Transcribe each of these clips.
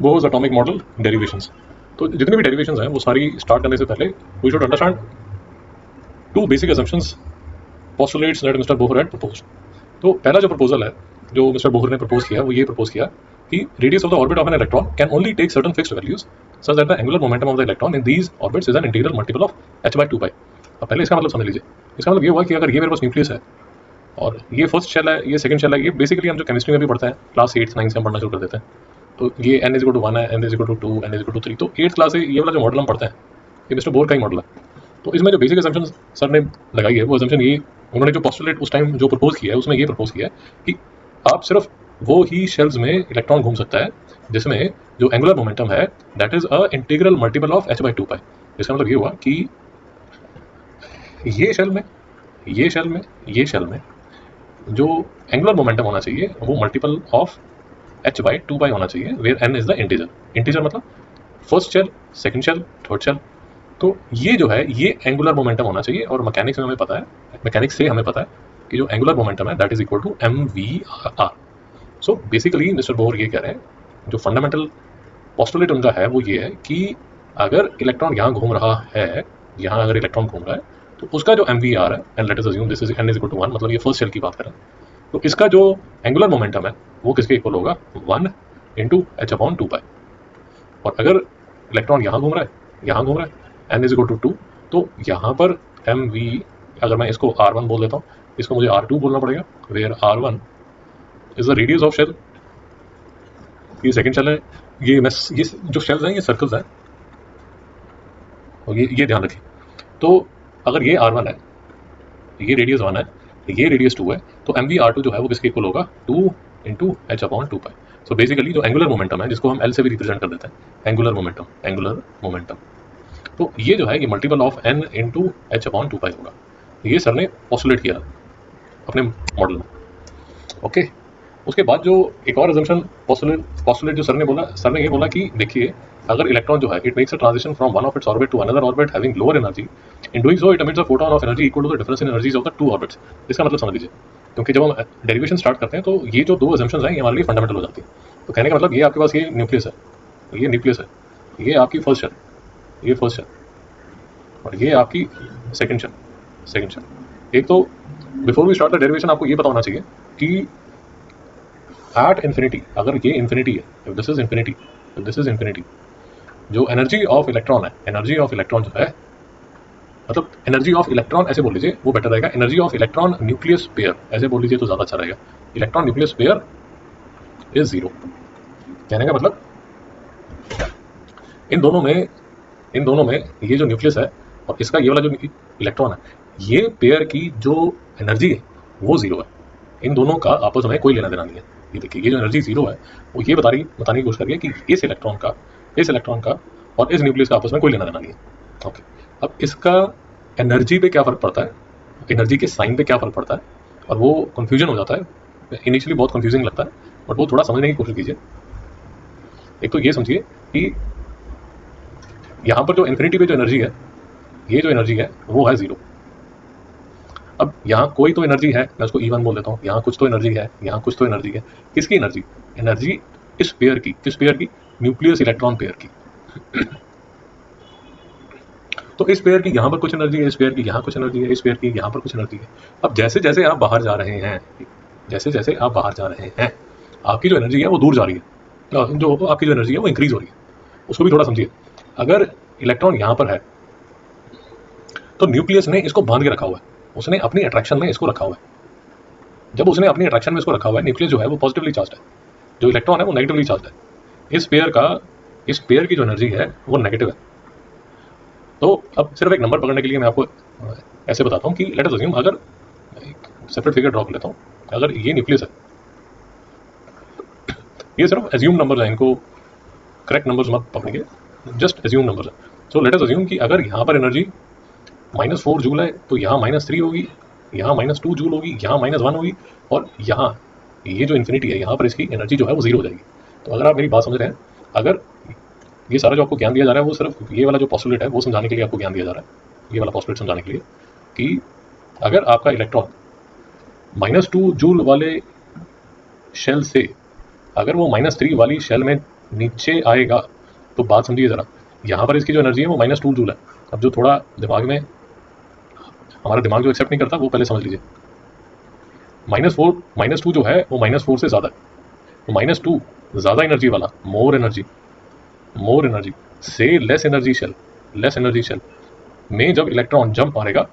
वो was atomic model derivations. तो जितनी भी डेरिवेशंस हैं वो सारी स्टार्ट करने से पहले we should understand two basic assumptions postulates that mister Bohr had proposed। तो पहला जो प्रपोजल है जो मिस्टर बोहर ने प्रपोज किया वो ये प्रपोज किया कि radius of the orbit of an electron can only take certain fixed values such that the angular momentum of the electron in these orbits is an integral multiple of h/2π। अब पहले इसका मतलब समझ लीजिए। इसका मतलब ये हुआ कि अगर ये मेरे पास न्यूक्लियस है और ये फर्स्ट शेल है, ये सेकंड शेल है, ये बेसिकली हम जो केमिस्ट्री में भी पढ़ते हैं क्लास 8 9 से हम पढ़ना शुरू कर देते हैं। तो ये n=1 है, n=2, n=3। तो 8th क्लास से ये वाला जो मॉडल हम पढ़ते हैं ये मिस्टर बोहर का ही मॉडल है। तो इसमें जो बेसिक assumption सर ने लगाई है वो assumption ये उन्होंने जो पोस्टुलेट उस टाइम जो प्रपोज किया है उसमें ये प्रपोज किया है कि आप सिर्फ वो ही शेल्स में इलेक्ट्रॉन घूम सकता है जिसमें जो एंगुलर मोमेंटम है that is a integral multiple of h/2π। इसका मतलब ये हुआ कि ये शेल में ये शेल में ये शेल में जो एंगुलर मोमेंटम होना चाहिए वो मल्टीपल ऑफ h/2π होना चाहिए where n is the integer. Integer मतलब first shell, second shell, third shell. तो ये जो है ये एंगुलर मोमेंटम होना चाहिए और मैकेनिक्स में हमें पता है, मैकेनिक्स से हमें पता है कि जो एंगुलर मोमेंटम है that is equal to mv/r। So basically mister Bohr ये कह रहे हैं जो फंडामेंटल पोस्टुलेट उनका है वो ये है कि अगर इलेक्ट्रॉन यहाँ घूम रहा है, यहाँ अगर इलेक्ट्रॉन घूम रहा है तो उसका जो mv/r है and let us assume this is n is equal to 1, मतलब ये फर्स्ट शेल की बात करें तो इसका जो एंगुलर मोमेंटम है वो किसके इक्वल होगा 1 × h/2π। और अगर इलेक्ट्रॉन यहाँ घूम रहा है, यहाँ घूम रहा है, n = 2, तो यहाँ पर mv, अगर मैं इसको r1 बोल देता हूँ, इसको मुझे r2 बोलना पड़ेगा where r1 is the radius of shell. ये सेकंड शेल है, ये जो शेल्स हैं ये सर्कल्स हैं और ये ध्यान रखिए। तो अगर ये r1 है, ये रेडियस 1 है, ये रेडियस 2 है, तो mv/r2 जो है वो किसके इक्वल होगा 2 × h/2π। सो बेसिकली जो एंगुलर मोमेंटम है जिसको हम l से भी रिप्रेजेंट कर देते हैं एंगुलर मोमेंटम, तो ये जो है ये मल्टीपल ऑफ n × h/2π होगा। ये सर ने पोस्टुलेट किया अपने मॉडल में। ओके, उसके बाद जो एक और assumption पोस्टुलेट जो सर ने ये बोला कि देखिए अगर इलेक्ट्रॉन जो है it makes a transition from one of its orbit to another orbit having lower energy, in doing so it emits a photon of energy equal to the difference in energies of the two orbits. इसका मतलब समझ लीजिए, क्योंकि जब हम derivation start करते हैं तो ये जो दो assumptions हैं ये हमारे लिए फंडामेंटल हो जाती है। तो कहने का मतलब ये आपके पास ये न्यूक्लियस है, ये न्यूक्लियस है, ये आपकी फर्स्ट शेल, ये फर्स्ट शेल और ये आपकी सेकंड शेल। एक तो before we start the derivation आपको ये पता होना चाहिए कि एट इन्फिनिटी, अगर ये इन्फिनिटी है, इफ दिस इज इन्फिनिटी, जो एनर्जी ऑफ इलेक्ट्रॉन है, एनर्जी ऑफ इलेक्ट्रॉन जो है, मतलब एनर्जी ऑफ इलेक्ट्रॉन ऐसे बोल लीजिए वो बेटर रहेगा, energy of electron nucleus pair ऐसे बोल लीजिए तो ज़्यादा अच्छा रहेगा। Electron nucleus pair is 0। कहने का मतलब इन दोनों में ये जो न्यूक्लियस है और इसका ये वाला जो इलेक्ट्रॉन है, ये पेयर की जो एनर्जी है वो 0 है। इन दोनों का आपस में कोई लेना देना नहीं है। ये देखिए ये जो एनर्जी 0 है वो ये बताने की कोशिश कर रही है कि इस इलेक्ट्रॉन का और इस न्यूक्लियस का आपस में कोई लेना देना नहीं है। ओके, अब इसका एनर्जी पे क्या फ़र्क पड़ता है, एनर्जी के साइन पे क्या फ़र्क पड़ता है, और वो कन्फ्यूजन हो जाता है। इनिशियली बहुत कन्फ्यूजिंग लगता है बट वो थोड़ा समझने की कोशिश कीजिए। एक तो ये समझिए कि यहाँ पर जो इन्फिनिटी पे जो एनर्जी है, ये जो एनर्जी है वो है 0। अब यहाँ कोई तो एनर्जी है, मैं उसको E1 बोल देता हूँ, यहाँ कुछ तो एनर्जी है, यहाँ कुछ तो एनर्जी है। किसकी एनर्जी? एनर्जी इस पेयर की, किस पेयर की? न्यूक्लियस इलेक्ट्रॉन पेयर की। तो इस पेयर की यहाँ पर कुछ एनर्जी है, इस पेयर की यहाँ कुछ एनर्जी है, इस पेयर की यहाँ पर कुछ एनर्जी है। अब जैसे जैसे आप बाहर जा रहे हैं, आपकी जो एनर्जी है वो दूर जा रही है, जो आपकी जो एनर्जी है वो इंक्रीज हो रही है। उसको भी थोड़ा समझिए। अगर इलेक्ट्रॉन यहाँ पर है तो न्यूक्लियस ने इसको बांध के रखा हुआ है, उसने अपनी अट्रैक्शन में इसको रखा हुआ है। जब उसने अपनी अट्रैक्शन में इसको रखा हुआ है, न्यूक्लियस जो है वो पॉजिटिवली चार्ज्ड है, जो इलेक्ट्रॉन है वो नेगेटिवली चार्ज्ड है। इस पेयर की जो एनर्जी है वो नेगेटिव है। तो अब सिर्फ एक नंबर पकड़ने के लिए मैं आपको ऐसे बताता हूँ कि लेट अस अज्यूम, अगर एक सेपरेट फिगर ड्रॉ कर लेता हूँ, अगर ये न्यूक्लियस है, ये सिर्फ एज्यूम नंबर्स हैं, इनको करेक्ट नंबर्स मत पकड़िए, जस्ट एज्यूम नंबर्स हैं। सो लेट अस अज्यूम कि अगर यहाँ पर एनर्जी -4 जूल है तो यहाँ -3 होगी, यहाँ -2 जूल होगी, यहाँ -1 होगी, और यहाँ ये जो इन्फिनिटी है यहाँ पर इसकी एनर्जी जो है वो 0 हो जाएगी। तो अगर आप मेरी बात समझ रहे हैं, अगर ये सारा जो आपको ज्ञान दिया जा रहा है वो सिर्फ ये वाला जो पोस्टुलेट है वो समझाने के लिए आपको ज्ञान दिया जा रहा है, ये वाला पोस्टुलेट समझाने के लिए कि अगर आपका इलेक्ट्रॉन -2 जूल वाले शेल से अगर वो -3 वाली शेल में नीचे आएगा तो बात समझिए ज़रा, यहाँ पर इसकी जो एनर्जी है वो -2 जूल है। अब जो थोड़ा दिमाग में, हमारा दिमाग जो एक्सेप्ट नहीं करता वो पहले समझ लीजिए। -2 जो है वो -4 से ज़्यादा है, तो -2 ज़्यादा एनर्जी वाला, मोर एनर्जी से लेस एनर्जी शेल में जब इलेक्ट्रॉन जंप मारेगा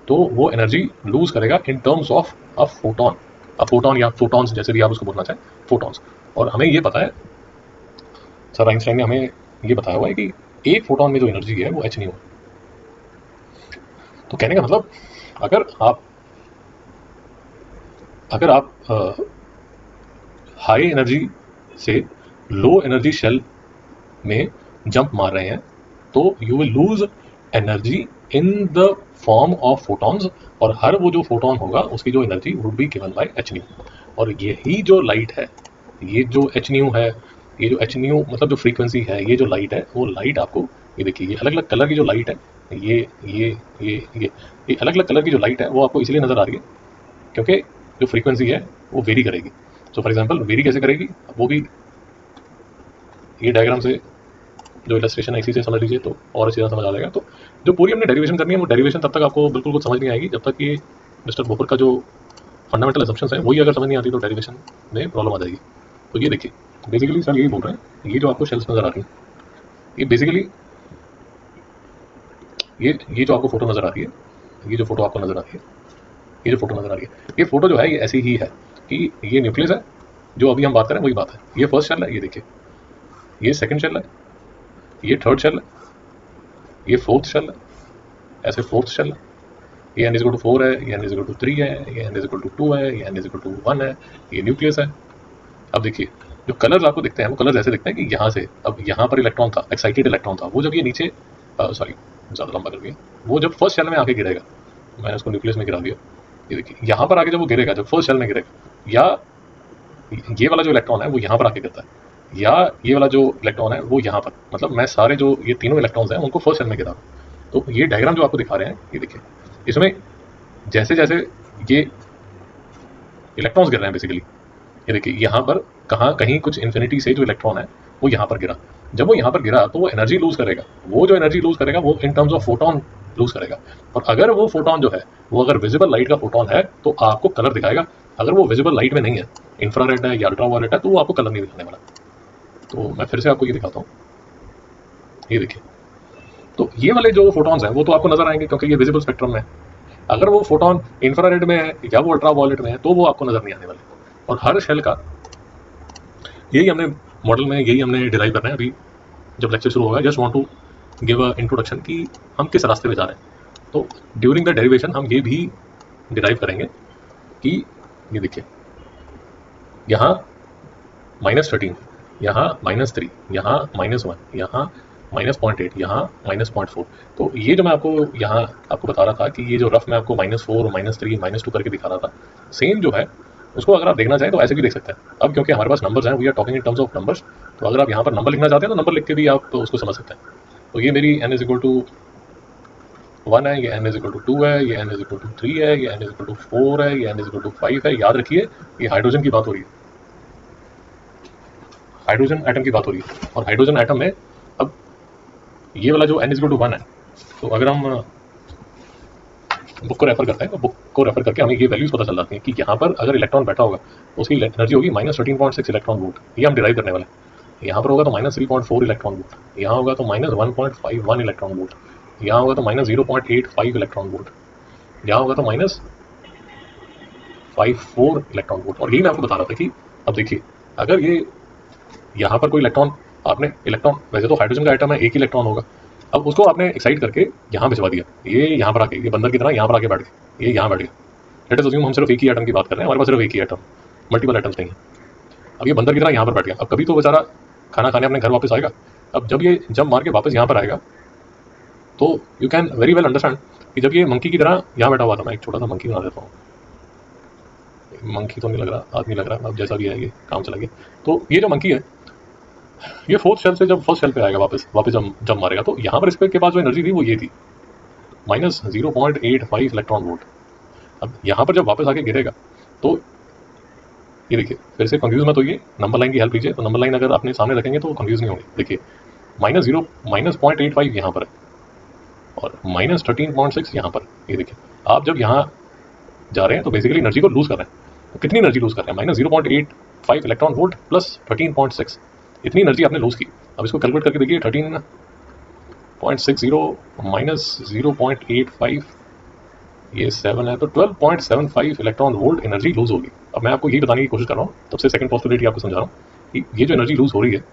तो वो एनर्जी लूज करेगा इन टर्म्स ऑफ अ फोटॉन या फोटॉन्स, जैसे भी आप उसको बोलना चाहें, फोटॉन्स। और हमें ये पता है, सर आइंस्टाइन ने हमें ये बताया हुआ है कि एक फोटॉन में जो एनर्जी है वो h नहीं है। तो कहने का मतलब, अगर आप हाई एनर्जी से लो एनर्जी शेल में जंप मार रहे हैं तो you will lose energy in the form of photons, और हर वो जो फोटॉन होगा उसकी जो energy would be given by H new. और यही जो लाइट है, ये जो एच न्यू है, ये जो एच न्यू मतलब जो फ्रीक्वेंसी है, ये जो लाइट है वो लाइट आपको, ये देखिए ये अलग अलग कलर की जो लाइट है, ये अलग अलग कलर की जो लाइट है वो आपको इसलिए नज़र आ रही है क्योंकि जो फ्रीक्वेंसी है वो वेरी करेगी। तो फॉर एग्जांपल वेरी कैसे करेगी, वो भी ये डायग्राम से जो इलस्ट्रेशन है इसी से समझ लीजिए तो और अच्छी तरह समझ आ जाएगा। तो जो पूरी हमने डेरिवेशन करनी है वो डेरिवेशन तब तक आपको बिल्कुल कुछ समझ नहीं आएगी जब तक कि मिस्टर बोपर का जो फंडामेंटल असम्पशंस है वही अगर समझ नहीं आती तो डेरिवेशन में प्रॉब्लम आ जाएगी। तो ये देखिए बेसिकली सर यही बोल रहे हैं, ये जो आपको शेल्स नज़र आ रही है, ये बेसिकली ये जो आपको फोटो नज़र आ रही है, ये जो फोटो आपको नज़र आ रही है, ये जो फोटो नज़र आ रही है, ये फोटो जो है ये ऐसी ही है कि ये न्यूक्लियस है, जो अभी हम बात करें वही बात है। ये फर्स्ट शेल है, ये देखिए, ये सेकंड शेल है, ये थर्ड शेल है, ये फोर्थ शेल है, ऐसे फोर्थ शेल है, ये n = 4 है, ये n = 3 है, ये n = 2 है, ये n = 1 है, ये न्यूक्लियस है। अब देखिए जो कलर्स आपको दिखते हैं वो कलर्स ऐसे दिखते हैं कि यहाँ से, अब यहाँ पर इलेक्ट्रॉन था, एक्साइटेड इलेक्ट्रॉन था, वो जब ये नीचे, सॉरी ज़्यादा लंबा कर दिया, वो जब फर्स्ट शेल में आके गिरेगा, मैंने उसको न्यूक्लियस में गिरा दिया, ये देखिए यहाँ पर आके जब वो गिरेगा, जब फर्स्ट शेल में गिरेगा, या ये वाला जो इलेक्ट्रॉन है वो यहाँ पर आके गिरता है, या ये वाला जो इलेक्ट्रॉन है वो यहाँ पर, मतलब मैं सारे जो ये तीनों इलेक्ट्रॉन्स हैं उनको फर्स्ट शेल में गिरा। तो ये डायग्राम जो आपको दिखा रहे हैं, ये देखिए, इसमें जैसे जैसे ये इलेक्ट्रॉन्स गिर रहे हैं बेसिकली, ये देखिए यहाँ पर कहीं कुछ इन्फिनिटी से जो इलेक्ट्रॉन है वो यहाँ पर गिरा, जब वो यहाँ पर गिरा तो वो एनर्जी लूज करेगा, वो जो एनर्जी लूज करेगा वो in terms of photon lose करेगा। और अगर वो फोटॉन जो है वो अगर विजिबल लाइट का फोटॉन है तो आपको कलर दिखाएगा, अगर वो विजिबल लाइट में नहीं है, इंफ्रारेड है या अल्ट्रावायलेट है, तो वो आपको कलर नहीं दिखाने वाला। तो मैं फिर से आपको ये दिखाता हूँ, ये देखिए, तो ये वाले जो फोटॉन्स हैं वो तो आपको नजर आएंगे क्योंकि ये विजिबल स्पेक्ट्रम में है। अगर वो फोटॉन इंफ्रारेड में है या वो अल्ट्रावायलेट में है तो वो आपको नजर नहीं आने वाले। और हर शेल का यही हमने मॉडल में यही हमने डिराइव करना है। अभी जब लेक्चर शुरू होगा, just want to give a introduction कि हम किस रास्ते में जा रहे हैं। तो ड्यूरिंग द डेरिवेशन हम ये भी डिराइव करेंगे कि ये देखिए यहाँ -13, यहाँ -3, यहाँ -1, यहाँ -0.8, यहाँ -0.4। तो ये जो मैं आपको यहाँ आपको बता रहा था कि ये जो रफ मैं आपको -4, -3, -2 करके दिखा रहा था, सेम जो है उसको अगर आप देखना चाहें तो ऐसे भी देख सकते हैं। अब क्योंकि हमारे पास नंबर्स हैं, we are talking in terms of numbers, तो अगर आप यहाँ पर नंबर लिखना चाहते हैं तो नंबर लिख के भी आप तो उसको समझ सकते हैं। तो ये मेरी n = 1 है, ये n = 2 है, ये n = 3 है, ये n = 4 है, ये n = 5 है। याद रखिए ये हाइड्रोजन की बात हो रही है, हाइड्रोजन एटम की बात हो रही है। और हाइड्रोजन एटम में अब ये वाला जो n = 1 है, तो अगर हम बुक को रेफर करते हैं तो बुक को रेफर करके हमें ये वैल्यूज पता चल जाती हैं कि यहाँ पर अगर इलेक्ट्रॉन बैठा होगा तो उसकी एनर्जी होगी -13.6 इलेक्ट्रॉन वोल्ट, ये हम डिराइव करने वाले हैं। यहाँ पर होगा तो -3.4 इलेक्ट्रॉन वोल्ट, यहाँ होगा तो -1.51 इलेक्ट्रॉन वोल्ट, यहाँ होगा तो -0.85 इलेक्ट्रॉन वोल्ट, यहाँ होगा तो -54 इलेक्ट्रॉन वोल्ट। और यही मैं आपको बता रहा था कि अब देखिए अगर ये यहाँ पर कोई इलेक्ट्रॉन, आपने इलेक्ट्रॉन, वैसे तो हाइड्रोजन का एटम है, एक ही इलेक्ट्रॉन होगा, अब उसको आपने एक्साइट करके यहाँ भिजवा दिया, ये यहाँ पर आके, ये बंदर की तरह यहाँ पर आके बैठ गया, ये यहाँ बैठ गया। लेट अस अज्यूम हम सिर्फ एक ही एटम की बात कर रहे हैं, हमारे पास सिर्फ एक ही एटम, मल्टीपल एटम्स नहीं है। अब ये बंदर की तरह यहाँ पर बैठ गया, अब कभी तो बेचारा खाना खाने अपने घर वापस आएगा। अब जब ये जंप मार के वापस यहाँ पर आएगा तो you can very well understand कि जब ये मंकी की तरह यहाँ बैठा हुआ था, मैं एक छोटा सा मंकी बना देता हूँ, मंकी तो नहीं लग रहा, आदमी लग रहा है, अब जैसा भी है ये काम चला गया। तो ये जो मंकी है ये फोर्थ शेल से जब फर्स्ट शेल पे आएगा वापस जब मारेगा, तो यहाँ पर इसके के पास जो एनर्जी थी वो ये थी -0.85 इलेक्ट्रॉन वोल्ट। अब यहाँ पर जब वापस आके गिरेगा तो ये देखिए फिर से कंफ्यूज मत होइए, नंबर लाइन की हेल्प लीजिए। तो नंबर लाइन अगर आपने सामने रखेंगे तो कंफ्यूज नहीं होंगे। देखिए -0.85 यहाँ पर है और -13.6 यहाँ पर। ये देखिए आप जब यहाँ जा रहे हैं तो बेसिकली एनर्जी को लूज कर रहे हैं। तो कितनी एनर्जी लूज कर रहे हैं? -0.85 इलेक्ट्रॉन वोल्ट प्लस 13.6, इतनी एनर्जी आपने लूज की। अब इसको कैलकुलेट करके देखिए, 13.60 -0.85 ये 7 है, तो 12.75 इलेक्ट्रॉन वोल्ट एनर्जी लूज होगी। अब मैं आपको ये बताने की कोशिश कर रहा हूँ, तब से सेकंड पोस्टुलेट आपको समझा रहा हूँ कि ये जो एनर्जी लूज हो रही है,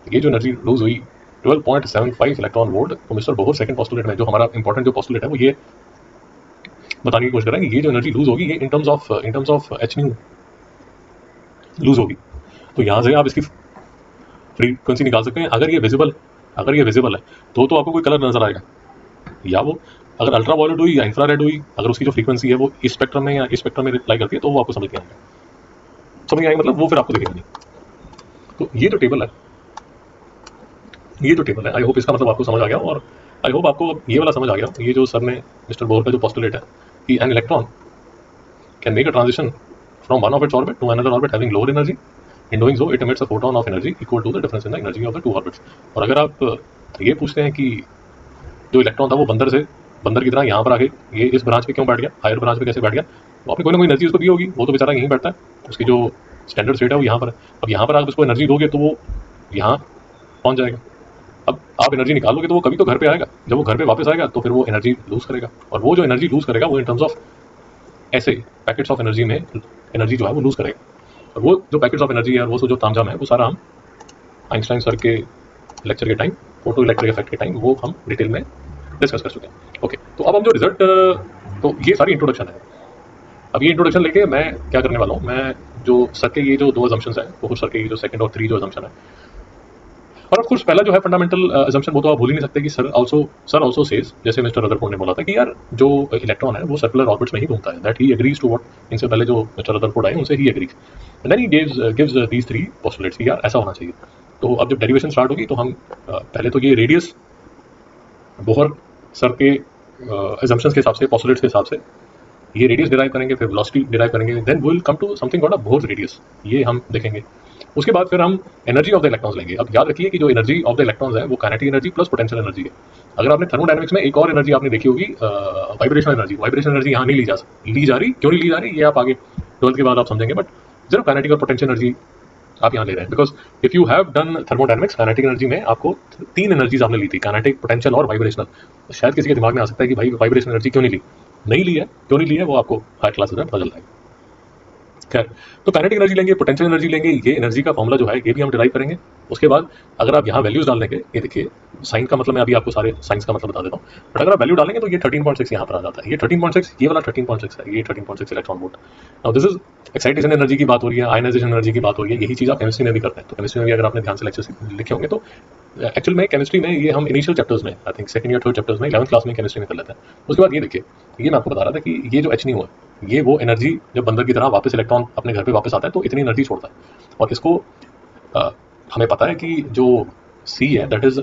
ये जो एनर्जी लूज हुई 12.75 इलेक्ट्रॉन वोल्ट, तो मिस्टर बोहर सेकंड पोस्टुलेट में जो हमारा इंपॉर्टेंट जो पोस्टुलेट है वो ये बताने की कोशिश कर रहा है कि ये जो एनर्जी लूज होगी ये in terms of h nu lose होगी। तो यहाँ से आप इसकी फ्रीक्वेंसी निकाल सकते हैं। अगर ये विजिबल है तो आपको कोई कलर नजर आएगा, या वो अगर अल्ट्रा वायलेट हुई या इंफ्रारेड हुई, अगर उसकी जो फ्रीक्वेंसी है वो इस स्पेक्ट्रम में या इस स्पेक्ट्रम में रिप्लाई करती है तो वो आपको समझ में आएगा, मतलब वो फिर आपको दिखेगा नहीं। तो ये जो टेबल है, आई होप इसका मतलब आपको समझ आ गया, और आई होप आपको ये वाला समझ आ गया, ये जो सर ने मिस्टर बोहर का जो पोस्टुलेट है कि an electron can make a transition from one of its orbit to another orbit having lower energy, in doing so it emits a photon of energy equal to the difference in the energy of the two orbits. और अगर आप ये पूछते हैं कि जो electron था वो बंदर की तरह यहाँ पर आके ये इस ब्रांच पे क्यों बैठ गया, हायर ब्रांच पे कैसे बैठ गया, तो आपने कोई ना कोई एनर्जी उसको दी होगी, वो तो बेचारा यहीं बैठता है, उसकी जो स्टैंडर्ड स्टेट है वो यहाँ पर है। अब यहाँ पर आप उसको एनर्जी दोगे तो वो यहाँ पहुँच जाएगा। अब आप एनर्जी निकालोगे तो वो कभी तो घर पे आएगा, जब वो घर पे वापस आएगा तो फिर वो एनर्जी लूज करेगा, और वो जो एनर्जी लूज करेगा वो इन टर्म्स ऑफ ऐसे पैकेट्स ऑफ एनर्जी में एनर्जी जो है वो लूज करेगा। और वो जो पैकेट्स ऑफ एनर्जी है और वो जो तामझाम है वो सारा हम आइंस्टाइन सर के लेक्चर के टाइम, फोटो इलेक्ट्रिक इफेक्ट के टाइम, वो हम डिटेल में डिस्कस कर चुके हैं। ओके, तो अब हम जो रिजल्ट, तो ये सारी इंट्रोडक्शन है। अब ये इंट्रोडक्शन लेके मैं क्या करने वाला हूँ, मैं जो सर के ये जो 2 अजम्पशंस हैं, वो सर के ये जो सेकंड और 3 जो अजम्पशन है, और ऑफ कोर्स पहला जो है फंडामेंटल अजम्पशन, वो तो आप भूल ही नहीं सकते कि सर आल्सो सेज, जैसे मिस्टर रदरफोर्ड ने बोला था कि यार जो इलेक्ट्रॉन है वो सर्कुलर ऑर्बिट्स में ही घूमता है, that he agrees to what, इनसे पहले जो मिस्टर रदरफोर्ड आए उनसे he agrees, and then he gives these 3 postulates कि यार ऐसा होना चाहिए। तो अब जब डेरिवेशन स्टार्ट होगी तो हम पहले तो ये रेडियस बोहर सर के अजम्पशंस के हिसाब से, पोस्टुलेट्स के हिसाब से ये रेडियस डिराइव करेंगे, फिर वेलोसिटी डिराइव करेंगे, then we will come to something called a Bohr radius, ये हम देखेंगे। उसके बाद फिर हम एनर्जी ऑफ द इलेक्ट्रॉन्स लेंगे। अब याद रखिए कि जो एनर्जी ऑफ द इलेक्ट्रॉन्स है वो kinetic energy plus potential energy है। अगर आपने थर्मोडायनामिक्स में एक और एनर्जी आपने देखी होगी, वाइब्रेशनल एनर्जी यहाँ नहीं ली जा रही, क्यों नहीं ली जा रही ये आप आगे 12th के बाद आप समझेंगे, बट सिर्फ काइनेटिक और पोटेंशियल एनर्जी आप यहाँ ले रहे हैं, because if you have done thermodynamics, kinetic energy में आपको 3 एनर्जीज आपने ली थी, काइनेटिक, पोटेंशियल और वाइब्रेशनल। तो शायद किसी के दिमाग में आ सकता है कि भाई वाइब्रेशनल एनर्जी क्यों नहीं ली है, क्यों नहीं ली है, वो आपको हायर क्लासेस में पता चलता है। खैर, तो काइनेटिक एनर्जी लेंगे, पोटेंशियल एनर्जी लेंगे, ये एनर्जी का फॉर्मूला जो है ये भी हम डिराइव करेंगे। उसके बाद अगर आप यहाँ वैल्यूज डाल देंगे, ये देखिए साइन का मतलब मैं अभी आपको सारे साइंस का मतलब बता देता हूँ, बट अगर आप वैल्यू डालेंगे तो ये 13.6 यहाँ पर आ जाता है, ये 13.6, ये वाला 13.6 है, ये 13.6 electron volt. Now this is excitation energy की बात हो रही है, आयनाइजेशन एनर्जी की बात हो रही है, यही चीज़ आप केमिस्ट्री में भी करते हैं। तो केमिस्ट्री में भी अगर आपने ध्यान से लेक्चर लिखे होंगे तो एक्चुअल में केमिस्ट्री में ये हम इनिशियल चैप्टर्स में, आई थिंक सेकंड या थर्ड चैप्टर्स में, 11th क्लास में केमिस्ट्री में कर लेते हैं। उसके बाद ये देखिए, ये मैं आपको बता रहा था कि ये जो H नहीं हुआ, ये वो एनर्जी जब बंदर की तरह वापस इलेक्ट्रॉन अपने घर पे वापस आता है तो इतनी एनर्जी छोड़ता है। और इसको हमें पता है कि जो C है that is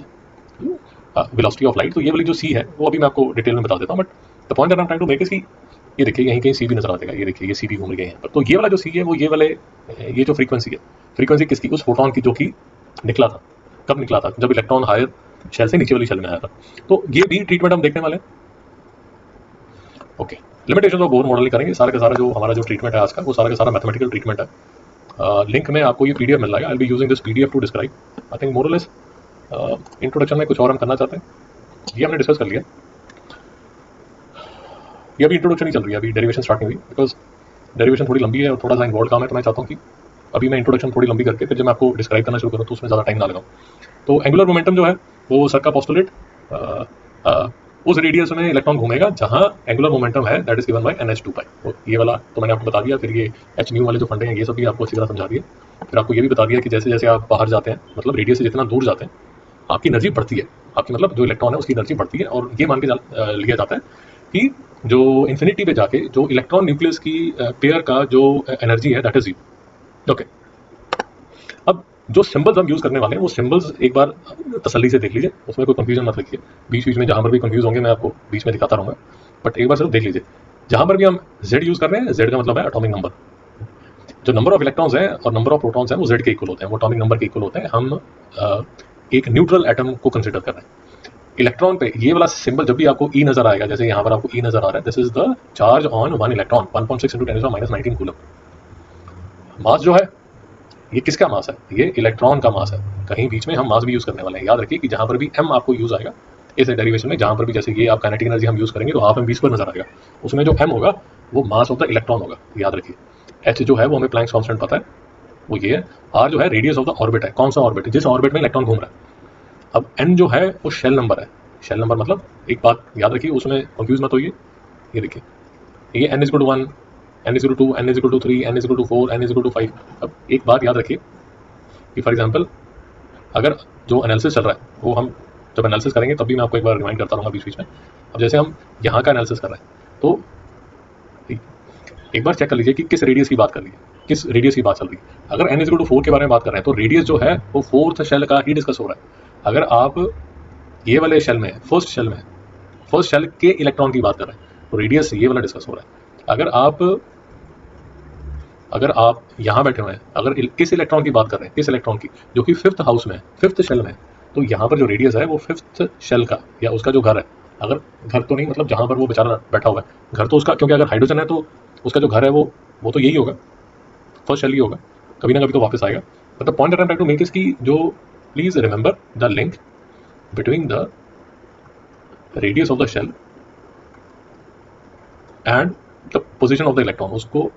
velocity of light. तो ये वाली जो C है वो अभी मैं आपको डिटेल में बता देता हूँ, but the point that I am trying to make is कि ये देखिए यहीं कहीं C भी नजर आ जाएगा, ये देखिए ये C भी घूम रही है यहाँ पर। तो ये वाला जो C है वो ये वाले, ये जो फ्रीक्वेंसी है, फ्रीक्वेंसी किसकी, उस फोटोन की जो कि निकला था। कब निकला था? जब इलेक्ट्रॉन हायर शेल से नीचे वाली शेल में आया था। तो ये भी ट्रीटमेंट हम देखने वाले हैं। Okay, limitation of Bohr model नहीं करेंगे, सारा का सारा जो हमारा जो ट्रीटमेंट है आज का, वो सारा का सारा मैथमेटिकल ट्रीटमेंट है। लिंक में आपको ये PDF मिल जाएगा, I will be using this PDF to describe, I think more or less. Introduction में कुछ और हम करना चाहते हैं, ये हमने डिस्कस कर लिया, ये अभी इंट्रोडक्शन ही चल रही है, अभी डेरिवेशन स्टार्ट नहीं हुई, बिकॉज डेरिवेशन थोड़ी लंबी है और थोड़ा सा इन्वॉल्व काम है, तो मैं चाहता हूँ कि अभी मैं इंट्रोडक्शन थोड़ी लंबी करके फिर जब मैं आपको डिस्क्राइब करना शुरू करूँ तो उसमें ज़्यादा टाइम ना लगाऊँ। तो एंगुलर मोमेंटम जो है वो सर का पोस्टुलेट, उस रेडियस में इलेक्ट्रॉन घूमेगा जहां एंगुलर मोमेंटम है that is given bye NH2 पाई। तो ये वाला तो मैंने आपको बता दिया, फिर ये H न्यू वाले जो फंडे हैं ये सब भी आपको अच्छी तरह समझा दिए। फिर आपको ये भी बता दिया कि जैसे जैसे आप बाहर जाते हैं, मतलब रेडियस से जितना दूर जाते हैं, आपकी एनर्जी बढ़ती है, आपकी मतलब जो इलेक्ट्रॉन है उसकी एनर्जी बढ़ती है, और ये मान के लिया जाता है कि जो इन्फिनिटी पे जाके जो इलेक्ट्रॉन न्यूक्लियस की पेयर का जो एनर्जी है दैट इज 0। ओके, अब जो सिंबल्स हम यूज करने वाले हैं वो सिंबल्स एक बार तसल्ली से देख लीजिए, उसमें कोई कंफ्यूजन मत रखिए। बीच बीच में जहां पर भी कंफ्यूज होंगे मैं आपको बीच में दिखाता रहूंगा, बट एक बार सिर्फ देख लीजिए। जहां पर भी हम Z यूज कर रहे हैं, Z का मतलब है एटॉमिक नंबर। जो नंबर ऑफ इलेक्ट्रॉन्स हैं और नंबर ऑफ प्रोटॉन्स हैं वो Z के इक्वल होते हैं, वो एटॉमिक नंबर के इक्वल होते हैं। हम एक न्यूट्रल एटम को कंसिडर कर रहे हैं। इलेक्ट्रॉन पे ये वाला सिंबल जब भी आपको E नजर आएगा, जैसे यहाँ पर आपको E नजर आ रहा है, this is the charge on one electron, 1.6 × 10⁻⁻19 coulomb. Mass जो है ये किसका मास है? ये इलेक्ट्रॉन का मास है। कहीं बीच में हम मास भी यूज करने वाले हैं। याद रखिए कि जहां पर भी m आपको यूज आएगा इस डेरिवेशन में, जहां पर भी जैसे ये आप काइनेटिक एनर्जी हम यूज करेंगे तो हाफ mv² नजर आएगा, उसमें जो m होगा वो मास ऑफ द इलेक्ट्रॉन होगा। याद रखिए h जो है वो हमें प्लैंक्स कांस्टेंट पता है, वो ये है। r जो है रेडियस ऑफ द ऑर्बिट है, कौन सा ऑर्बिट, जिस ऑर्बिट में इलेक्ट्रॉन घूम रहा है। अब n जो है वो शेल नंबर है। शेल नंबर मतलब एक बात याद रखिए, उसमें कंफ्यूज मत होइए। ये देखिए ये n = 1, n = 2, n = 3, n = 4, n = 5। अब एक बात याद रखिए कि फॉर एग्जांपल अगर जो एनालिसिस चल रहा है वो हम जब एनालिसिस करेंगे तब भी मैं आपको एक बार रिमाइंड करता रहूँगा बीच बीच में। अब जैसे हम यहाँ का एनालिसिस कर रहे हैं तो एक बार चेक कर लीजिए कि किस रेडियस की बात कर रही है, किस रेडियस की बात चल रही है। अगर n = 4 के बारे में बात कर रहे हैं तो रेडियस जो है वो 4th शेल का ही डिस्कस हो रहा है। अगर आप ये वाले शेल में, फर्स्ट शेल के इलेक्ट्रॉन की बात कर रहे हैं तो रेडियस ये वाला डिस्कस हो रहा है। अगर आप यहाँ बैठे हुए हैं, अगर किस इलेक्ट्रॉन की बात कर रहे हैं, किस इलेक्ट्रॉन की, जो कि 5th हाउस में है, 5th शेल में है, तो यहाँ पर जो रेडियस है वो 5th शेल का या उसका जो घर है, अगर घर तो नहीं मतलब जहाँ पर वो बेचारा बैठा हुआ है, घर तो उसका, क्योंकि अगर हाइड्रोजन है तो उसका जो घर है वो तो यही होगा, फर्स्ट शेल ही होगा, कभी ना कभी तो वापस आएगा। But the point I am trying to make is की जो please remember the link between the radius of the shell and the position of the electron, उसको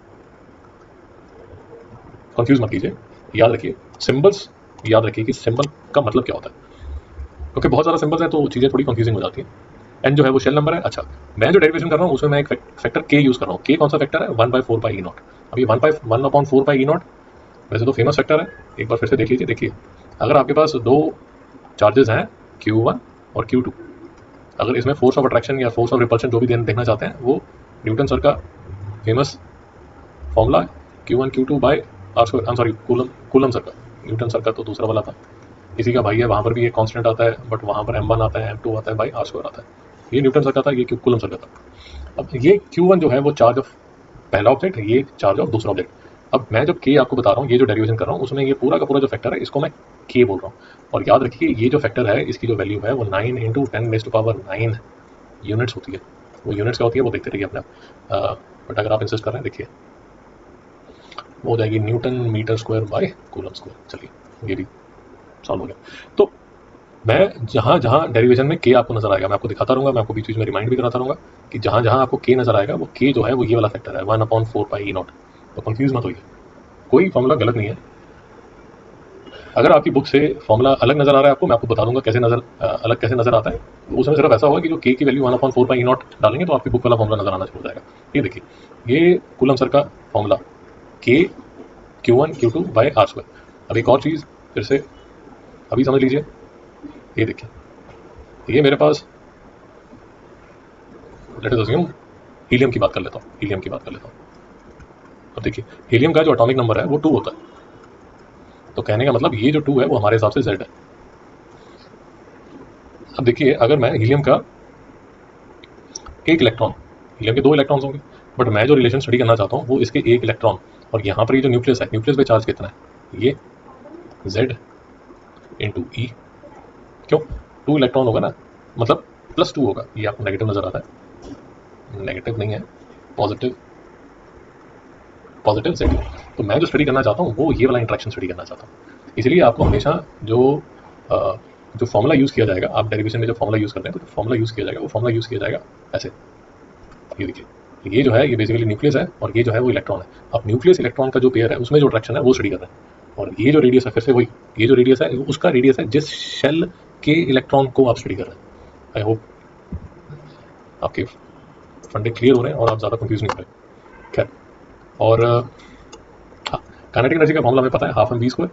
कंफ्यूज मत कीजिए। याद रखिए सिंबल्स, याद रखिए कि सिंबल का मतलब क्या होता है, क्योंकि बहुत सारा सिंबल्स है तो चीज़ें थोड़ी कंफ्यूजिंग हो जाती है। एन जो है वो शेल नंबर है। अच्छा, मैं जो डेरिवेशन कर रहा हूँ उसमें मैं एक फैक्टर के यूज़ कर रहा हूँ। के कौन सा फैक्टर है? 1/4πe0। अब ये 1/4πe0 वैसे तो फेमस फैक्टर है, एक बार फिर से देख लीजिए। देखिए अगर आपके पास दो चार्जेस हैं Q1 और Q2, अगर इसमें फोर्स ऑफ अट्रैक्शन या फोर्स ऑफ रिपल्शन जो भी देखना चाहते हैं वो न्यूटन सर का famous formula Q1 Q2 by r², I am sorry Coulomb sir का, न्यूटन सर का तो दूसरा वाला था, इसी का भाई है, वहाँ पर भी एक कांस्टेंट आता है बट वहाँ पर m1 आता है, m2 आता है, बाई r² आता है। ये न्यूटन सर का था, ये कूलम सर का था। अब ये Q1 जो है वो चार्ज ऑफ पहला ऑब्जेक्ट, ये चार्ज ऑफ दूसरा ऑब्जेक्ट। अब मैं जब के आपको बता रहा हूँ, ये जो डेरिवेशन कर रहा हूँ उसमें ये पूरा का पूरा जो फैक्टर है इसको मैं के बोल रहा हूँ। और याद रखिए ये जो फैक्टर है इसकी जो वैल्यू है वो 9 × 10⁻9 यूनिट्स होती है। वो यूनिट्स क्या होती है वो देखते रहिए अपने आप, बट अगर आप इंसिस्ट कर रहे हैं देखिए वो हो जाएगी newton metre square by coulomb square. चलिए ये भी सॉल्व हो गया। तो मैं जहाँ जहाँ डेरिवेशन में के आपको नजर आएगा मैं आपको दिखाता रहूँगा, मैं आपको बीच बीच में रिमाइंड भी कराता रहूँगा कि जहाँ जहाँ आपको के नजर आएगा वो के जो है वो ये वाला फैक्टर है 1/4πe0। तो कंफ्यूज मत होइए, कोई फॉर्मूला गलत नहीं है। अगर आपकी बुक से फॉर्मूला अलग नजर आ रहा है आपको, मैं आपको बता दूंगा कैसे अलग कैसे नजर आता है। तो उसमें सिर्फ ऐसा होगा कि जो के की वैल्यू 1/4πe0 डालेंगे तो आपकी बुक वाला फॉर्मूला नजर आना शुरू हो जाएगा। ये देखिए ये कूलम सर का फॉर्मूला के Q1 Q2 बाय r²। अब एक और चीज़ फिर से अभी समझ लीजिए, ये देखिए ये मेरे पास लेट अस अज्यूम हीलियम की बात कर लेता हूँ। अब देखिए हीलियम का जो एटॉमिक नंबर है वो 2 होता है, तो कहने का मतलब ये जो 2 है वो हमारे हिसाब से Z है। अब देखिए अगर मैं हीलियम का एक इलेक्ट्रॉन, हीलियम के 2 इलेक्ट्रॉन्स होंगे, बट मैं जो रिलेशन स्टडी करना चाहता हूँ वो इसके एक इलेक्ट्रॉन, और यहाँ पर ये जो न्यूक्लियस है, न्यूक्लियस पे चार्ज कितना है, ये Z × E। क्यों 2 इलेक्ट्रॉन होगा ना, मतलब +2 होगा। ये आपको नेगेटिव नजर आता है, नेगेटिव नहीं है, पॉजिटिव Z। तो मैं जो स्टडी करना चाहता हूँ वो ये वाला इंट्रैक्शन स्टडी करना चाहता हूँ। इसलिए आपको हमेशा जो फॉर्मूला यूज़ किया जाएगा, आप डेरिवेशन में जो फॉर्मूला यूज़ करते हैं तो फॉर्मूला यूज़ किया जाएगा, वो फॉर्मूला यूज़ किया जाएगा ऐसे। ये देखिए ये जो है ये बेसिकली न्यूक्लियस है और ये जो है वो इलेक्ट्रॉन है। अब न्यूक्लियस इलेक्ट्रॉन का जो पेयर है उसमें जो अट्रैक्शन है वो स्टडी कर रहे हैं, और ये जो रेडियस है फिर से वही, ये जो रेडियस है उसका रेडियस है जिस शेल के इलेक्ट्रॉन को आप स्टडी कर रहे हैं। आई होप आपके फंडे क्लियर हो रहे हैं और आप ज़्यादा कंफ्यूज नहीं हो रहे। खैर, और हाँ, काइनेटिक एनर्जी का फॉर्मूला हमें पता है, हाफ mv²।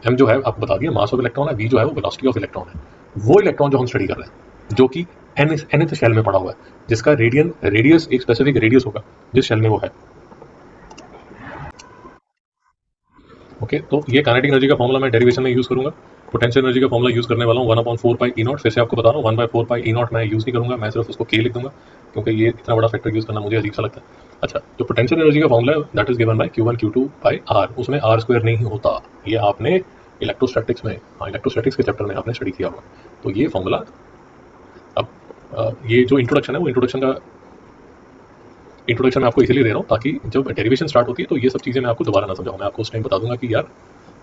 m जो है आपको बता दिया मास ऑफ इलेक्ट्रॉन है, v जो है वो वेलोसिटी ऑफ इलेक्ट्रॉन है। वो इलेक्ट्रॉन जो हम स्टडी कर रहे हैं जो कि nth शेल में पड़ा हुआ है, जिसका रेडियस एक स्पेसिफिक रेडियस होगा जिस शेल में वो है। ओके, तो ये काइनेटिक एनर्जी का फॉर्मूला मैं डेरिवेशन में यूज करूंगा। पोटेंशियल एनर्जी का फॉर्मूला यूज़ करने वाला हूँ 1/4 पाई ई नॉट। फिर से आपको बता रहा हूँ 1/4 पाई ई नॉट मैं यूज़ नहीं करूँगा, मैं सिर्फ उसको के लिख दूंगा क्योंकि ये इतना बड़ा फैक्टर यूज़ करना मुझे अजीब सा लगता है। अच्छा, जो पोटेंशियल एनर्जी का फॉर्मूला है that is given by Q1 Q2 by R, उसमें R स्क्वायर नहीं होता। ये आपने इलेक्ट्रोस्टैटिक्स में, हाँ इलेक्ट्रोस्टैटिक्स के चैप्टर में आपने स्टडी किया होगा। तो ये फॉर्मूला अब ये जो इंट्रोडक्शन है वो इंट्रोडक्शन मैं आपको इसलिए दे रहा हूँ ताकि जब डेरिवेशन स्टार्ट होती है तो ये सब चीज़ें मैं आपको दोबारा ना समझाऊँ, मैं आपको उस टाइम बता दूंगा कि यार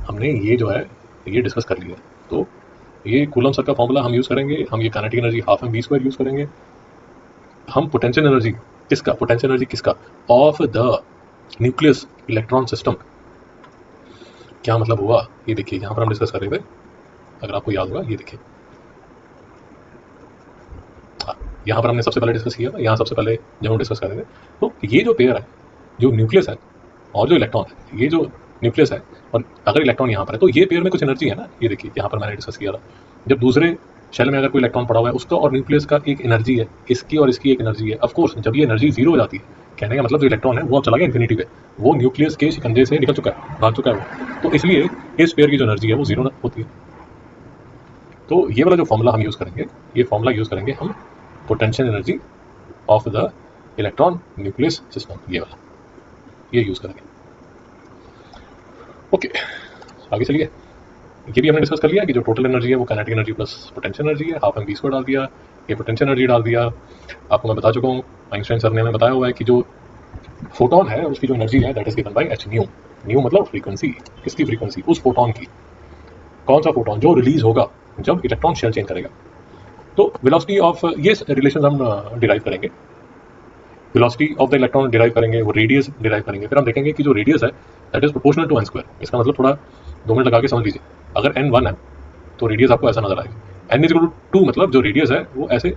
हमने ये जो है ये डिस्कस कर लिया है। तो ये कूलम सर का फॉर्मूला हम यूज़ करेंगे, हम ये kinetic energy half M V square use करेंगे। हम पोटेंशियल एनर्जी किसका of the nucleus electron system, क्या मतलब हुआ ये देखिए, यहाँ पर हम डिस्कस कर रहे थे, अगर आपको याद होगा ये देखिए यहाँ पर हमने सबसे पहले डिस्कस किया था, यहाँ सबसे पहले जब हम डिस्कस कर रहे थे तो ये जो पेयर है, जो न्यूक्लियस है और जो इलेक्ट्रॉन है, ये जो न्यूक्लियस है और अगर इलेक्ट्रॉन यहाँ पर है तो ये पेयर में कुछ एनर्जी है ना। ये देखिए यहाँ पर मैंने डिस्कस किया था, जब दूसरे शेल में अगर कोई इलेक्ट्रॉन पड़ा हुआ है उसका और न्यूक्लियस का एक एनर्जी है, इसकी और इसकी एक एनर्जी है। ऑफ कोर्स जब ये एनर्जी जीरो हो जाती है, कहने का मतलब जो इलेक्ट्रॉन है वो अब चला गया इन्फिनिटी पे, वो न्यूक्लियस के शिकंजे से निकल चुका है, भाग चुका है वो, तो इसलिए इस पेयर की जो एनर्जी है वो जीरो होती है। तो ये वाला जो फॉर्मूला हम यूज़ करेंगे, ये फॉर्मूला यूज़ करेंगे हम potential energy of the electron nucleus system, ये वाला ये यूज़ करेंगे। ओके आगे चलिए, ये भी हमने डिस्कस कर लिया कि जो टोटल एनर्जी है वो kinetic energy plus potential energy है, हाफ एम वी स्क्वायर डाल दिया, ये पोटेंशियल एनर्जी डाल दिया। आपको मैं बता चुका हूँ, आइंस्टाइन सर ने हमें बताया हुआ है कि जो फोटोन है उसकी जो एनर्जी है that is given by H new. New मतलब फ्रीक्वेंसी, किसकी फ्रीक्वेंसी, उस फोटोन की। कौन सा फोटोन, जो रिलीज होगा जब इलेक्ट्रॉन शेल चेंज करेगा। तो वेलोसिटी ऑफ ये रिलेशन हम डिराइव करेंगे, velocity of the electron derive करेंगे, वो रेडियस डिराइव करेंगे, फिर हम देखेंगे कि जो रेडियस है that is proportional to n square. इसका मतलब थोड़ा 2 मिनट लगा के समझ लीजिए, अगर n 1 है तो रेडियस आपको ऐसा नजर आएगा, n इज इक्वल टू 2 मतलब जो रेडियस है वो ऐसे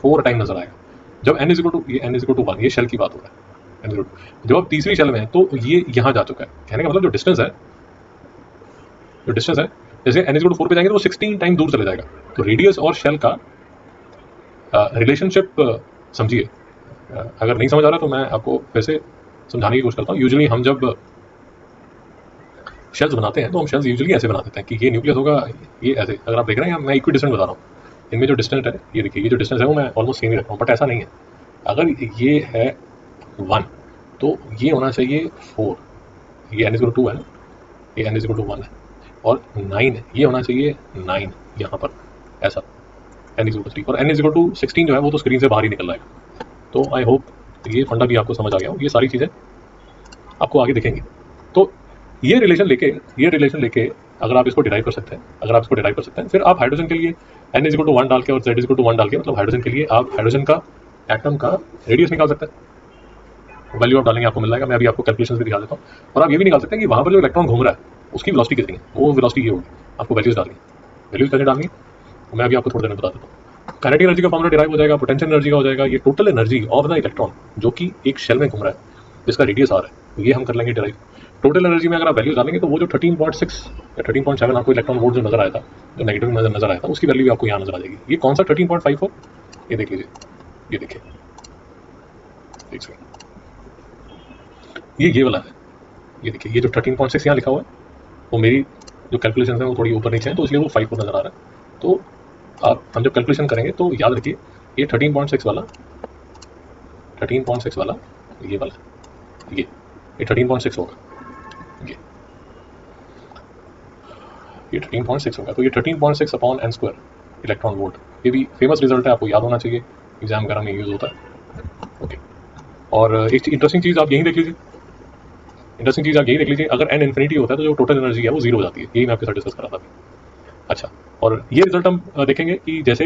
4 टाइम नजर आएगा। जब n इज इक्वल टू, ये n इज इक्वल टू 1, ये शेल की बात हो रहा है, n इज इक्वल टू, जब आप तीसरी शेल में है तो ये यहाँ जा चुका है। कहने का मतलब जो डिस्टेंस है जैसे n इज इक्वल टू 4 पे जाएंगे तो वो 16 टाइम दूर चले जाएगा। तो रेडियस और शेल का रिलेशनशिप समझिए। अगर नहीं समझ आ रहा तो मैं आपको फिर से समझाने की कोशिश करता हूँ। यूजुअली हम जब शेल्स बनाते हैं तो हम शेल्स यूजुअली ऐसे बना देते हैं कि ये न्यूक्लियस होगा, ये ऐसे। अगर आप देख रहे हैं मैं इक्वी डिस्टेंस बता रहा हूँ, इनमें जो डिस्टेंस है ये देखिए, ये जो डिस्टेंस है वो मैं ऑलमोस्ट सेम ही रख रहा हूँ, बट ऐसा नहीं है। अगर ये है 1 तो ये होना चाहिए 4, ये n इज इक्वल टू 2 है, ये n इज इक्वल टू 1 है, और 9 ये होना चाहिए 9 यहाँ पर ऐसा, n इज इक्वल टू 3, और n इज इक्वल टू 16 जो है वो तो स्क्रीन से बाहर ही निकल रहा है। तो आई होप ये फंडा भी आपको समझ आ गया हो, ये सारी चीज़ें आपको आगे दिखेंगी। तो ये रिलेशन लेके अगर आप इसको डिराइव कर सकते हैं, फिर आप हाइड्रोजन के लिए n इज इक्वल टू 1 डाल के और z इज इक्वल टू 1 डाल के, मतलब हाइड्रोजन के लिए आप हाइड्रोजन का एटम का रेडियस निकाल सकते हैं। वैल्यू आप डालेंगे आपको मिल जाएगा, मैं अभी आपको कैलकुलेशन भी दिखा देता हूँ। और आप ये भी निकाल सकते हैं कि वहाँ पर जो इलेक्ट्रॉन घूम रहा है उसकी वेलोसिटी कितनी है, वो वेलोसिटी ये होगी। आपको वैल्यूज डालनी, वैल्यूज कैसे डालनी मैं अभी आपको थोड़ी देर में बता देता हूँ। काइनेटिक एनर्जी का फॉर्मूला डिराइव हो जाएगा, पोटेंशियल एनर्जी का हो जाएगा, ये total energy of the electron जो कि एक शेल में घूम रहा है जिसका रेडियस आ रहा है, तो ये हम कर लेंगे डिराइव। टोटल एनर्जी में अगर आप वैल्यूज डालेंगे तो वो जो 13.6 या 13.7 आपको इलेक्ट्रॉन वोल्ट जो नजर आया था, जो नेगेटिव नजर आया था, उसकी वैल्यू भी आपको यहाँ नजर आ जाएगी। ये कौन सा 13.54, ये देख लीजिए, ये देखिए, ये वाला है, ये देखिए, ये जो 13.6 यहाँ लिखा हुआ है वो मेरी जो कैलकुलेशन है वो थोड़ी ऊपर नीचे है, तो इसलिए वो 5 नजर आ रहा है। तो हम जब कैलकुलेशन करेंगे तो याद रखिए ये 13.6 वाला ये वाला, ये 13.6 होगा, ये 13.6 होगा। तो ये 13.6 upon n square electron volt, ये भी फेमस रिजल्ट है, आपको याद होना चाहिए, एग्जाम वगैरह में यूज होता है। ओके, और एक इंटरेस्टिंग चीज़ आप यही देख लीजिए, अगर n इन्फिनिटी होता है तो जो टोटल एनर्जी है वो जीरो हो जाती है, यही मैं आपके साथ डिस्कस कर रहा था अभी। अच्छा, और ये रिजल्ट हम देखेंगे कि जैसे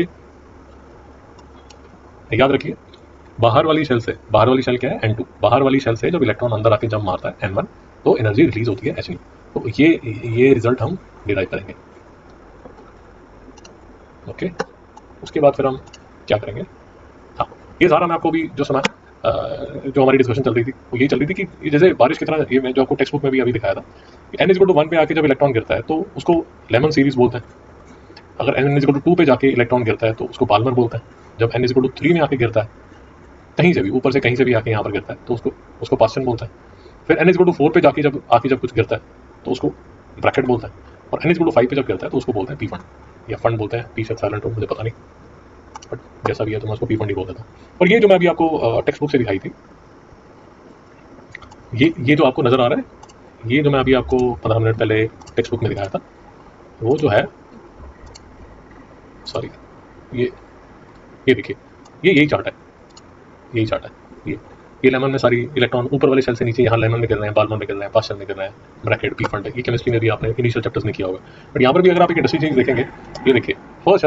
याद रखिए बाहर वाली शेल क्या है n2, बाहर वाली शेल से जब इलेक्ट्रॉन अंदर आके जब मारता है n1 तो एनर्जी रिलीज होती है h। तो ये रिजल्ट हम डिराइव करेंगे। ओके, उसके बाद फिर हम क्या करेंगे, हाँ ये सारा मैं आपको भी जो सुना, जो हमारी डिस्कशन चल रही थी वो यही चल रही थी कि जैसे बारिश की तरह, ये मैं जो आपको टेक्स्ट बुक में भी अभी दिखाया था, n इज इक्वल टू 1 पे आके जब इलेक्ट्रॉन गिरता है तो उसको लेमन सीरीज बोलते हैं। अगर n इज इक्वल टू 2 पे जाके इलेक्ट्रॉन गिरता है तो उसको पाल्मर बोलते हैं। जब n इज इक्वल टू 3 में आके गिरता है, कहीं से भी ऊपर से कहीं से भी आके यहाँ पर गिरता है तो उसको पास्टन बोलते हैं। फिर n इज इक्वल टू 4 पे जाके जब कुछ गिरता है तो उसको ब्रैकेट बोलता है। और n=5 पे जब गिरता है तो उसको बोलते हैं पी फंड या फंड बोलते हैं, पी शायद साइलेंट हो, मुझे पता नहीं, बट जैसा भी है तो मैं उसको पी फंड ही बोल देता हूँ। और ये जो मैं अभी आपको टेक्स्ट बुक से दिखाई थी, ये जो आपको नज़र आ रहा है, ये जो मैं अभी आपको 15 मिनट पहले टेक्स्ट बुक में दिखाया था, वो जो है, सॉरी, ये देखिए, ये यही चार्ट है, यही चार्ट है। ये लेमन में सारी इलेक्ट्रॉन ऊपर वाले शेल से नीचे यहाँ लेमन में गिर रहे हैं, बालमन में गिर रहे हैं, पास शेल में गिर रहे हैं, ब्रैकेट पी फंड है। ये केमिस्ट्री में भी आपने इनिशियल चैप्टर्स में किया होगा, बट यहाँ पर भी अगर आप एक इंटरेस्टिंग चीज देखेंगे, ये देखिए फर्स्ट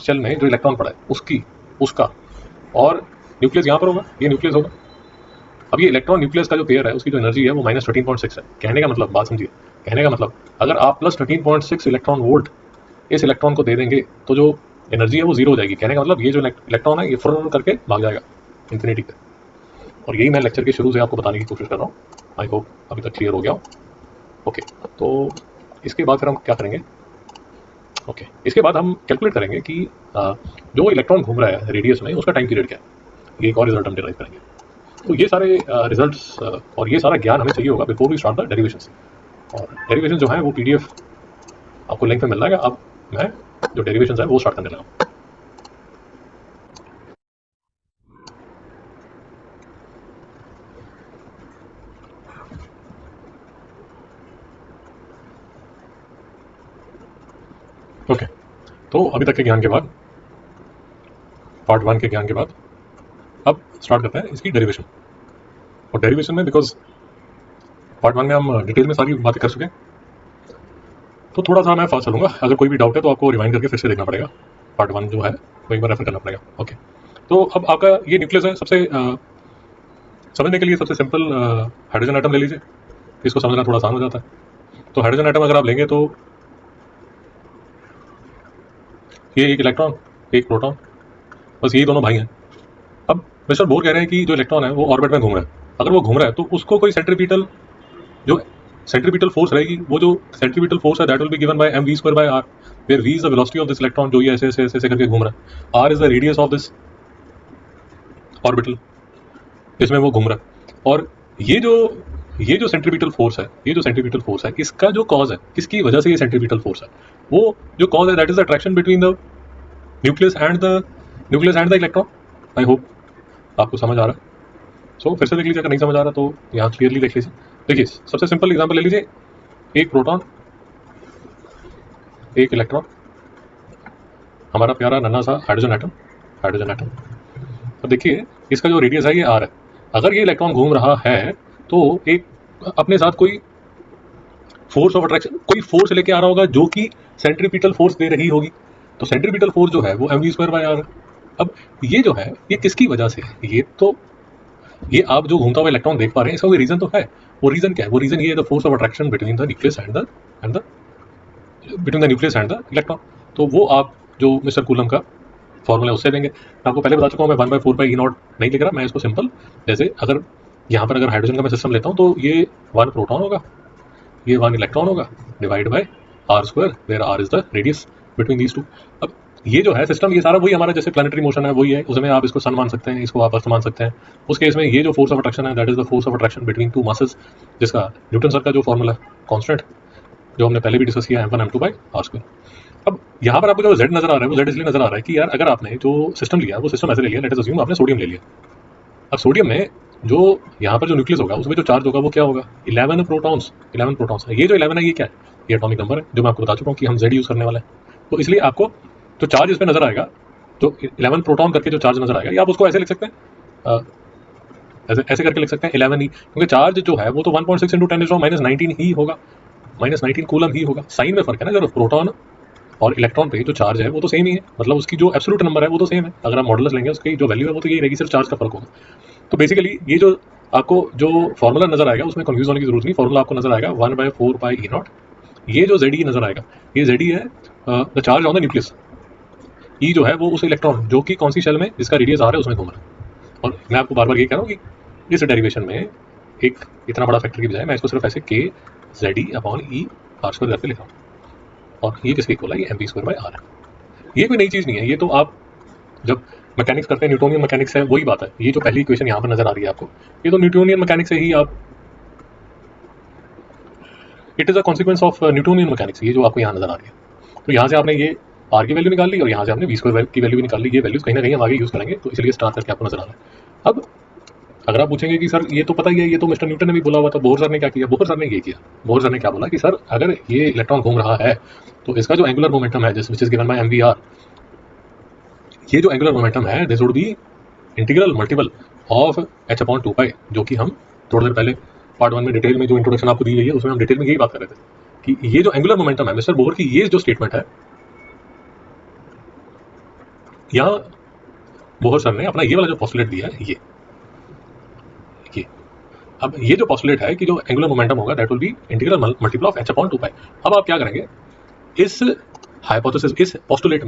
शेल में जो इलेक्ट्रॉन पड़ा है उसका और न्यूक्लियस यहाँ पर होगा, ये न्यूक्लियस होगा। अब ये इलेक्ट्रॉन न्यूक्लियस का जो पेयर है उसकी जो एनर्जी है वो -13.6 है। कहने का मतलब, बात समझिए, कहने का मतलब अगर आप +13.6 इलेक्ट्रॉन वोल्ट इस इलेक्ट्रॉन को दे देंगे तो जो एनर्जी है वो जीरो हो जाएगी। कहने का मतलब ये जो इलेक्ट्रॉन है ये फुर करके भाग जाएगा इंफिनिटी पे। और यही मैं लेक्चर के शुरू से आपको बताने की कोशिश कर रहा हूँ। आई होप अभी तक क्लियर हो गया हो। ओके, तो इसके बाद फिर हम क्या करेंगे? ओके, इसके बाद हम कैलकुलेट करेंगे कि जो इलेक्ट्रॉन घूम रहा है रेडियस में उसका टाइम पीरियड क्या है। ये एक और रिजल्ट हम डिराइव करेंगे। तो ये सारे रिजल्ट्स और ये सारा ज्ञान हमें चाहिए होगा before we start the derivations. और डेरिवेशन जो है वो पीडीएफ आपको लिंक में मिल जाएगा। अब मैं जो डेरिवेशंस है वो स्टार्ट करने लगा। ओके, तो अभी तक के ज्ञान के बाद, पार्ट 1 के ज्ञान के बाद, अब स्टार्ट करते हैं इसकी डेरिवेशन। और डेरिवेशन में, बिकॉज पार्ट 1 में हम डिटेल में सारी बातें कर चुके हैं, तो थोड़ा सा मैं फास्ट चलूंगा। अगर कोई भी डाउट है तो आपको रिवाइंड करके फिर से देखना पड़ेगा। पार्ट 1 जो है वो एक बार रेफर करना पड़ेगा। ओके, तो अब आपका ये न्यूक्लियस है। सबसे समझने के लिए सबसे सिंपल हाइड्रोजन एटम ले लीजिए, इसको समझना थोड़ा आसान हो जाता है। तो हाइड्रोजन एटम अगर आप लेंगे तो ये एक इलेक्ट्रॉन, एक प्रोटॉन, बस यही दोनों भाई हैं। अब मिस्टर बोर कह रहे हैं कि जो इलेक्ट्रॉन है वो ऑर्बिट में घूम रहा है। अगर वो घूम रहा है तो उसको कोई सेंट्रीपिटल फोर्स रहेगी। वो जो सेंट्रीपिटल फोर्स है that will be given by mv²/r, where v is the velocity of this electron जो ये ऐसे ऐसे ऐसे करके घूम रहा है, r is the radius of this orbital, इसमें वो घूम रहा है। और ये जो सेंट्रीपिटल फोर्स है, ये जो सेंट्रीपिटल फोर्स है, इसका जो कॉज है, किसकी वजह से ये सेंट्रीपिटल फोर्स है, वो जो कॉज है that is the attraction between the nucleus and the electron. I hope आपको समझ आ रहा है। सो फिर से देख लीजिए, अगर नहीं समझ आ रहा तो यहाँ क्लियरली देख लीजिए। देखिए सबसे सिंपल एग्जांपल ले लीजिए, एक प्रोटॉन, एक इलेक्ट्रॉन, हमारा प्यारा नन्हा सा हाइड्रोजन एटम। अब देखिए इसका जो रेडियस है ये r है। अगर ये इलेक्ट्रॉन घूम रहा है तो एक अपने साथ कोई फोर्स ऑफ अट्रैक्शन, कोई फोर्स लेके आ रहा होगा जो कि सेंट्रीपिटल फोर्स दे रही होगी। तो सेंट्रीपिटल फोर्स जो है वो mv²/r। अब ये जो है ये किसकी वजह से है? ये आप जो घूमता हुआ इलेक्ट्रॉन देख पा रहे हैं, इसका कोई रीजन तो है। वो रीजन क्या है? वो रीजन ये है the force of attraction between the nucleus and the electron. तो वो आप जो मिस्टर कूलम का फॉर्मूला उससे देंगे। मैं आपको पहले बता चुका हूँ, मैं 1/4πe0 नहीं लिख रहा, मैं इसको सिंपल, जैसे अगर यहाँ पर अगर हाइड्रोजन का मैं सिस्टम लेता हूँ तो ये 1 प्रोटॉन होगा, ये 1 इलेक्ट्रॉन होगा, divide by r², where r is the radius between these two. अब ये जो है सिस्टम, ये सारा वही हमारा जैसे प्लैनेटरी मोशन है वही है, उसमें आप इसको सन मान सकते हैं, इसको आप अर्थ मान सकते हैं। उस केस में ये जो फोर्स ऑफ अट्रैक्शन है that is the force of attraction between two masses, जिसका न्यूटन सर का जो फॉर्मूला कांस्टेंट जो हमने पहले भी डिस्कस किया m1 m2/r²। अब यहाँ पर आपको जो z नजर आ रहा है वो z इसलिए नजर आ रहा है कि यार अगर आपने जो सिस्टम लिया वो सिस्टम ऐसे ले लिया, लेट अस अज्यूम आपने सोडियम ले लिया। अब सोडियम में जो यहाँ पर जो न्यूक्लियस होगा उसमें जो चार्ज होगा वो क्या होगा? 11 प्रोटॉन्स है। ये जो 11 है ये क्या है? ये एटॉमिक नंबर है जो मैं आपको बता चुका हूँ कि हम z यूज करने वाले हैं। तो इसलिए आपको जो चार्ज इसमें नजर आएगा, जो 11 प्रोटॉन करके जो चार्ज नजर आएगा, या आप उसको ऐसे लिख सकते हैं, ऐसे करके लिख सकते हैं 11 ही, क्योंकि चार्ज जो है वो तो 1.6 × 10⁻⁻19 ही होगा, -19 कूलम ही होगा। साइन में फर्क है ना, जब प्रोटॉन और इलेक्ट्रॉन पे जो चार्ज है वो तो सेम ही है, मतलब उसकी जो एब्सोल्यूट नंबर है वो तो सेम है। अगर आप मॉडुलस लेंगे उसकी जो वैल्यू है वो तो यही रहेगी, सिर्फ चार्ज का फर्क होगा। तो बेसिकली ये जो आपको जो फॉर्मूला नजर आएगा उसमें कंफ्यूज होने की जरूरत नहीं। फॉर्मूला आपको नजर आएगा 1/4πe0। ये जो Ze नजर आएगा, ये Ze है the charge on the nucleus. E जो है वो उस इलेक्ट्रॉन जो कि कौन सी शेल में, जिसका रेडियस आ रहा है उसमें घूम रहा है। और मैं आपको बार बार ये कह रहा हूँ कि इस डेरिवेशन में एक इतना बड़ा फैक्टर की बजाय मैं इसको सिर्फ ऐसे kZe/r² करके लिखा हूँ। और ये किसके इक्वल है? ये mv²/r है। ये कोई नई चीज़ नहीं है, ये तो आप जब मैकेनिक्स करते हैं, न्यूटोनियन मैकेनिक्स है, वही बात है। ये जो पहली इक्वेशन यहाँ पर नजर आ रही है आपको, ये तो न्यूटोनियन मैकेनिक्स से ही आप it is a consequence of Newtonian mechanics, ये जो आपको यहाँ नजर आ रही है। तो यहाँ से आपने ये आर की वैल्यू निकाल ली और यहाँ से आपने वी स्क्वायर की वैल्यू भी निकाल ली। ये वैल्यूज कहीं ना कहीं हम आगे यूज करेंगे, तो इसलिए स्टार करके आपको नजर आ रहा है। अब अगर आप पूछेंगे कि सर ये तो पता ही है, ये तो मिस्टर न्यूटन ने भी बोला हुआ था, बोर सर ने क्या किया? बोर सर ने ये किया, बोर सर ने क्या बोला कि सर अगर ये इलेक्ट्रॉन घूम रहा है तो इसका जो एंगुलर मोमेंटम है which is given bye mvr, ये जो एंगुलर मोमेंटम है this would be integral multiple of h upon 2 पाई, जो कि हम थोड़ी देर पहले पार्ट 1 में डिटेल में जो इंट्रोडक्शन आपको दी गई है उसमें हम डिटेल में यही बात कर रहे थे कि ये जो एंगुलर मोमेंटम है मिस्टर बोर की, ये जो स्टेटमेंट है, यहाँ बोहर सर ने अपना ये वाला जो पॉस्टुलेट दिया है, ये अब ये जो पॉस्टुलेट है कि जो एंगुलर मोमेंटम होगा that will B integral multiple of h upon 2 पाई। अब आप क्या करेंगे, इस हाइपोथेसिस, इस पोस्टुलेट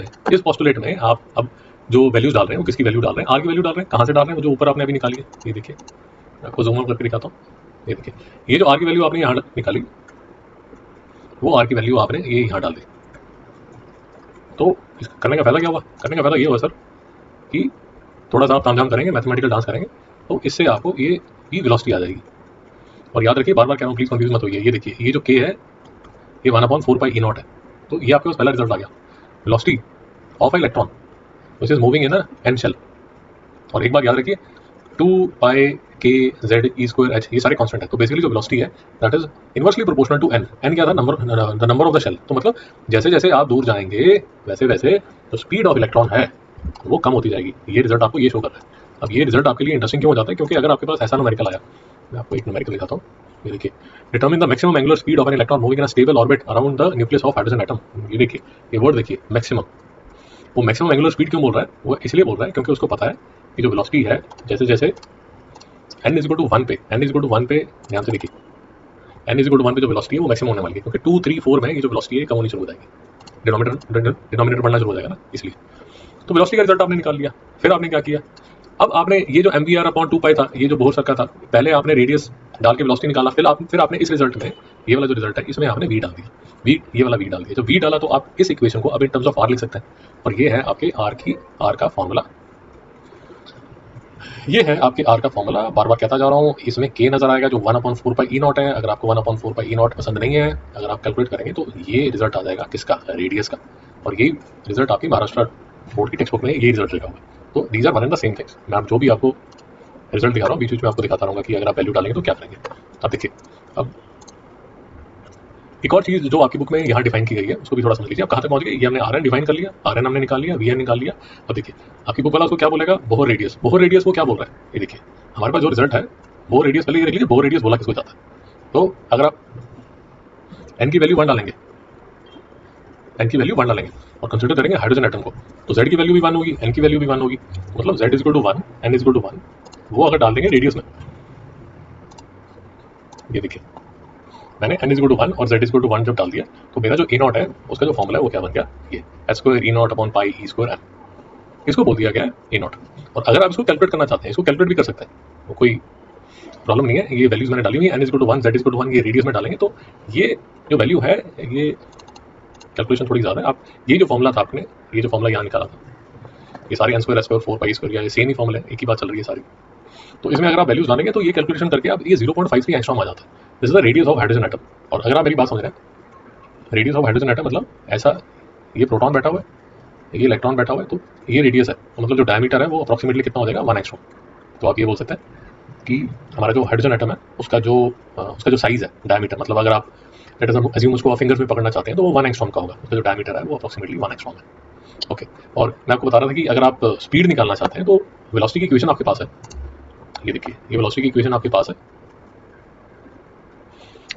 में आप अब जो वैल्यूज डाल रहे हैं वो किसकी वैल्यू डाल रहे हैं? आर की वैल्यू डाल रहे हैं। कहाँ से डाल रहे हैं? वो जो ऊपर आपने अभी निकाली है, ये देखिए, मैं आपको जूम आउट करके दिखाता हूँ। ये देखिए, ये जो आर की वैल्यू आपने यहाँ निकाली, वो आर की वैल्यू आपने ये यहाँ डाल दी। तो करने का फायदा क्या हुआ? करने का फायदा ये हुआ सर कि थोड़ा सा आप तामझाम करेंगे, मैथमेटिकल डांस करेंगे, तो इससे आपको ये वेलोसिटी आ जाएगी। और याद रखिए, बार बार कह रहा हूँ, प्लीज कंफ्यूज मत होइए। ये देखिए, ये जो के है ये 1/4 पाई ई नॉट है। तो ये आपके पास पहला रिजल्ट आ गया, velocity of electron which is moving in n shell. और एक बार याद रखिए, 2 पाई के जेड ई स्क्वायर एच, ये सारे कांस्टेंट है। तो बेसिकली जो वेलोसिटी है that is inversely proportional to n. N क्या था? The number of the shell. तो मतलब जैसे जैसे आप दूर जाएंगे वैसे वैसे जो स्पीड ऑफ इलेक्ट्रॉन है वो कम होती जाएगी। ये रिजल्ट आपको ये शो कर रहा है। अब ये रिजल्ट आपके लिए इंटरेस्टिंग क्यों हो जाता है? क्योंकि अगर आपके पास ऐसा न्यूमेरिकल आया, मैं आपको एक न्यूमेरिकल दिखाता हूँ। ये देखिए, determine the maximum angular speed of an electron moving in a stable orbit around the nucleus of hydrogen atom. ये देखिए, ये वर्ड देखिए, मैक्सिमम। वो मैक्सिमम एंगुलर स्पीड क्यों बोल रहा है? वो इसलिए बोल रहा है क्योंकि उसको पता है कि जो वेलोसिटी है जैसे जैसे n इज इक्वल टू 1 पे, n इज इक्वल टू 1 पे, ध्यान से देखिए, n इज इक्वल टू 1 पे जो वेलोसिटी है वो मैक्सिमम होने वाली है, क्योंकि 2, 3, 4 में ये जो वेलोसिटी है कम होनी शुरू हो जाएगी, डिनोमिनेटर बढ़ना शुरू हो जाएगा ना, इसलिए। तो वेलोसिटी का रिजल्ट आपने निकाल लिया। फिर आपने क्या किया, अब आपने ये जो mvr अपॉन 2 पाई था, ये जो बोहर सर का था, पहले आपने रेडियस डाल के वेलोसिटी निकाला। फिर आपने इस रिजल्ट में, ये वाला जो रिजल्ट है इसमें आपने v डाल दिया, ये वाला v डाल दिया। जो v डाला तो आप इस इक्वेशन को अब इन टर्म्स ऑफ r लिख सकते हैं। और ये है आपके r का फॉर्मूला। ये है आपके r का फॉर्मूला। बार बार कहता जा रहा हूँ, इसमें k नजर आएगा जो 1/4 पाई ई नॉट है। अगर आपको 1/4 पाई ई नॉट पसंद नहीं है, अगर आप कैलकुलेट करेंगे तो ये रिजल्ट आ जाएगा किसका? रेडियस का। और यही रिजल्ट आपकी महाराष्ट्र बोर्ड की टेक्स्ट बुक में यही रिजल्ट लिखा हुआ है। तो these are one and the same things. मैं आप जो भी आपको रिजल्ट दिखा रहा हूँ बीच बीच में आपको दिखाता रहूँगा कि अगर आप वैल्यू डालेंगे तो क्या करेंगे। अब देखिए, अब एक और चीज़ जो आपकी बुक में यहाँ डिफाइन की गई है उसको भी थोड़ा समझ लीजिए। आप कहाँ तक पहुँच गए? ये हमने आर एन डिफाइन कर लिया, आर एन हमने निकाल लिया, वी एन निकाल लिया। अब देखिए, आपकी बुक वाला उसको क्या बोलेगा? Bohr radius. बोहर रेडियस वो क्या बोल रहा है? ये देखिए, हमारे पास जो रिजल्ट है बोहर रेडियस, पहले ये देख लीजिए बोहर रेडियस बोला किसको जाता है। तो अगर आप एन की वैल्यू 1 डालेंगे, एन की वैल्यू 1 डालेंगे और कंसिडर करेंगे हाइड्रोजन एटम को, तो जेड की वैल्यू भी 1 होगी, एन की वैल्यू भी 1 होगी। मतलब Z is equal to 1, n is equal to 1, वो अगर डाल देंगे रेडियस में, ये देखिए मैंने n इज इक्वल टू 1 और z इज इक्वल टू 1 जब डाल दिया, तो मेरा जो ए नॉट है उसका जो फॉर्मूला है वो क्या बन गया? ये h square e naught upon pi e square m, इसको बोल दिया गया है ए नॉट। और अगर आप इसको कैलकुलेट करना चाहते हैं, इसको कैलकुलेट भी कर सकते हैं, वो कोई प्रॉब्लम नहीं है। ये वैल्यूज मैंने डाली हुई है, n is equal to 1, z is equal to 1, ये रेडियस में डालेंगे तो ये जो वैल्यू है, ये कैलकुलेशन थोड़ी ज़्यादा है। आप ये जो फॉर्मूला था आपने, ये जो फॉर्मूला यहाँ निकाला था, ये सारी n square, s square, 4 pi square, ये सेम ही फॉर्मूला है, एक ही बात चल रही है सारी। तो इसमें अगर आप वैल्यूज डालेंगे तो ये कैलकुलेशन करके आप ये 0.53 एंगस्ट्रॉम आ जाता है। This is the radius of hydrogen atom. और अगर आप मेरी बात समझ रहे हैं, रेडियस ऑफ हाइड्रोजन एटम मतलब ऐसा, ये प्रोटॉन बैठा हुआ है, ये इलेक्ट्रॉन बैठा हुआ है, तो ये रेडियस है, तो मतलब जो डायमीटर है वो अप्रोक्सीमेटली कितना हो जाएगा? 1 एंगस्ट्रॉम। तो आप ये बोल सकते हैं कि हमारा जो हाइड्रोजन एटम है उसका जो साइज है, डायमीटर, मतलब अगर आप लेट अस अज्यूम उसको फिंगर्स में पकड़ना चाहते हैं तो वो 1 एंगस्ट्रॉम का होगा, उसका जो डायमीटर है वो अप्रोक्सीमेटली 1 एंगस्ट्रॉम है। ओके, और मैं आपको बता रहा था कि अगर आप स्पीड निकालना चाहते हैं तो वेलोसिटी की इक्वेशन आपके पास है। ये देखिए, ये वेलोसिटी की इक्वेशन आपके पास है,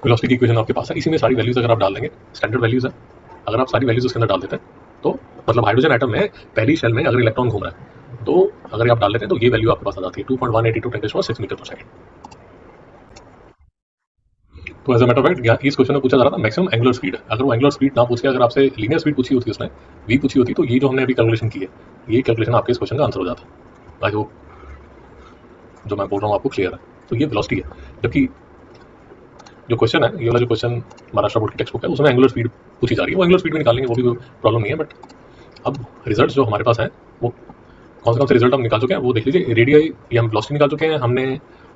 वेलोसिटी की इक्वेशन आपके पास है। इसी में सारी वैल्यूज अगर आप डाल देंगे, स्टैंडर्ड वैल्यूज है, अगर आप सारी वैल्यूज उसके अंदर डाल देते हैं तो मतलब हाइड्रोजन एटम में पहली शेल में अगर इलेक्ट्रॉन घूम रहा है तो अगर आप डाल लेते हैं तो ये वैल्यू आपके पास आ जाती है 2.182 × 10⁶ मीटर पर सेकंड। तो as a matter of fact इस क्वेश्चन में पूछा जा रहा था मैक्सिमम एंगुलर स्पीड। अगर वो एंगुलर स्पीड ना पूछ के अगर आपसे लीनियर स्पीड पूछी होती उसने, वी पूछी होती, तो ये जो हमने अभी कैलकुलेशन की है, ये कैलकुलेशन आपके इस क्वेश्चन का आंसर हो जाता। आई होप जो मैं बोल रहा हूँ आपको क्लियर है। तो ये वेलोसिटी है, जबकि जो क्वेश्चन है, ये वाला जो क्वेश्चन महाराष्ट्र बोर्ड की टेक्स्ट बुक है उसमें एंगुलर स्पीड पूछी जा रही है, वो एंगुलर स्पीड भी निकालेंगे, वो भी कोई प्रॉब्लम नहीं है। बट अब रिजल्ट जो हमारे पास है वो कौन से रिजल्ट हम निकाल चुके हैं वो देख लीजिए। रेडियस ये हम वेलोसिटी निकाल चुके हैं, हमने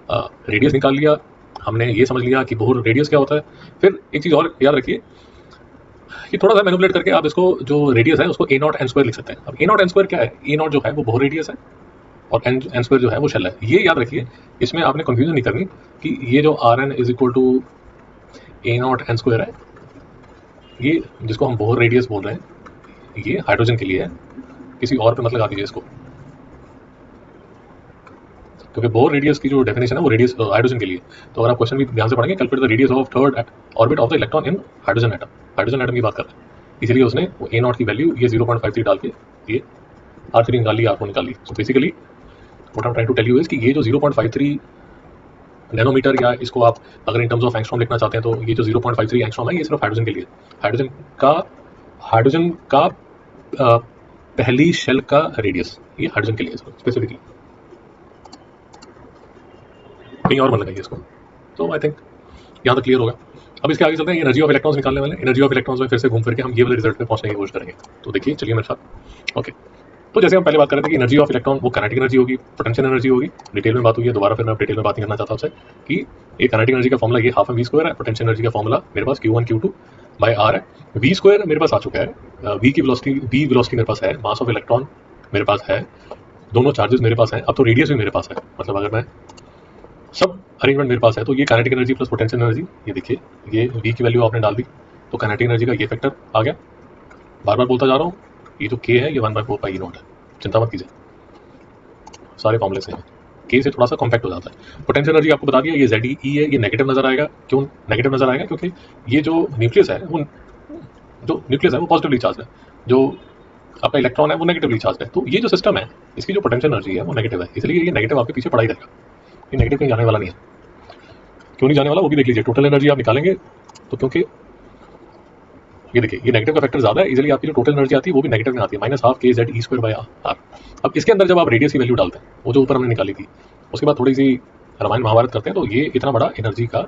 रेडियस निकाल लिया, हमने ये समझ लिया कि बोर रेडियस क्या होता है। फिर एक चीज़ और याद रखिए कि थोड़ा सा मैनिपुलेट करके आप इसको जो रेडियस है उसको ए नॉट एन स्क्वायर लिख सकते हैं। अब ए नॉट एन स्क्वायर क्या है, ए नॉट जो है वो बोर रेडियस है और एन एन स्क्वायर जो है वो शेल है। ये याद रखिए, इसमें आपने कंफ्यूजन नहीं करनी कि ये जो r n is equal to a naught n square है, ये जिसको हम बोर रेडियस बोल रहे हैं ये हाइड्रोजन के लिए है, किसी और पे मत लगा दीजिए इसको, क्योंकि बोर रेडियस की जो डेफिनेशन है वो रेडियस हाइड्रोजन के लिए। तो अगर आप क्वेश्चन भी ध्यान से पढ़ेंगे, calculate the radius of third orbit of the electron in hydrogen atom, hydrogen atom की बात कर रहे हैं, इसलिए उसने ए नॉट की वैल्यू ये 0.53 डाल के ये R3 निकाल ली, R4 निकाल ली। तो basically what I am trying to tell you is कि ये जो 0.53 नैनोमीटर, या इसको आप अगर इन टर्म्स ऑफ एंगस्ट्रॉम लिखना चाहते हैं तो ये जो 0.53 एंगस्ट्रॉम है ये सिर्फ हाइड्रोजन के लिए, हाइड्रोजन का पहली शेल का रेडियस, ये हाइड्रोजन के लिए स्पेसिफिकली, कहीं और मत लगाइए इसको। तो आई थिंक यहाँ तक क्लियर होगा। अब इसके आगे चलते हैं, एनर्जी ऑफ इलेक्ट्रॉन्स निकालने वाले। एनर्जी ऑफ इलेक्ट्रॉन्स में फिर से घूम फिर के हम ये वाले रिजल्ट पे पहुंचने की कोशिश करेंगे। तो देखिए, चलिए मेरे साथ। ओके, तो जैसे हम पहले बात कर रहे थे कि एनर्जी ऑफ इलेक्ट्रॉन वो काइनेटिक एनर्जी होगी, पोटेंशियल एनर्जी होगी, डिटेल में बात हुई है। दोबारा फिर मैं डिटेल में बात नहीं करना चाहता आपसे कि ये काइनेटिक एनर्जी का फॉर्मुला ये हाफ एम वी स्क्वायर है, पोटेंशियल एनर्जी का फॉर्मुला मेरे पास Q1 Q2 बाय R है। वी स्क्वायर मेरे पास आ चुका है, वी की वेलोसिटी मेरे पास है, मास ऑफ इलेक्ट्रॉन मेरे पास है, दोनों चार्जेस मेरे पास हैं, अब तो रेडियस भी मेरे पास है। मतलब अगर मैं सब अरेंजमेंट मेरे पास है तो ये kinetic energy plus potential energy, ये देखिए ये वी की वैल्यू आपने डाल दी तो काइनेटिक एनर्जी का ये फैक्टर आ गया। बार बार बोलता जा रहा हूँ, ये जो के है ये 1/4πE0 है, चिंता मत कीजिए, सारे फॉर्मुले से हैं। के से थोड़ा सा कॉम्पैक्ट हो जाता है। पोटेंशियल एनर्जी आपको बता दिया, ये ZE है, ये नेगेटिव नजर आएगा। क्यों नेगेटिव नजर आएगा? क्योंकि ये जो न्यूक्लियस है वो पॉजिटिवली चार्ज है, जो आपका इलेक्ट्रॉन है वो नेगेटिवली चार्ज है। तो ये जो सिस्टम है इसकी जो पोटेंशियल एनर्जी है वो नेगेटिव है, इसलिए ये नेगेटिव आपके पीछे पड़ा ही रहेगा, ये नेगेटिव कहीं जाने वाला नहीं है। क्यों नहीं जाने वाला वो भी देख लीजिए। टोटल एनर्जी आप निकालेंगे तो क्योंकि ये देखिए ये नेगेटिव का फैक्टर ज्यादा है, इसलिए आपकी जो टोटल एनर्जी आती है वो भी नेगेटिव में आती है, -12 kZe²/r। अब इसके अंदर जब आप रेडियस की वैल्यू डालते हैं, वो जो ऊपर हमने निकाली थी, उसके बाद थोड़ी सी रामायण महाभारत करते हैं तो ये इतना बड़ा एनर्जी का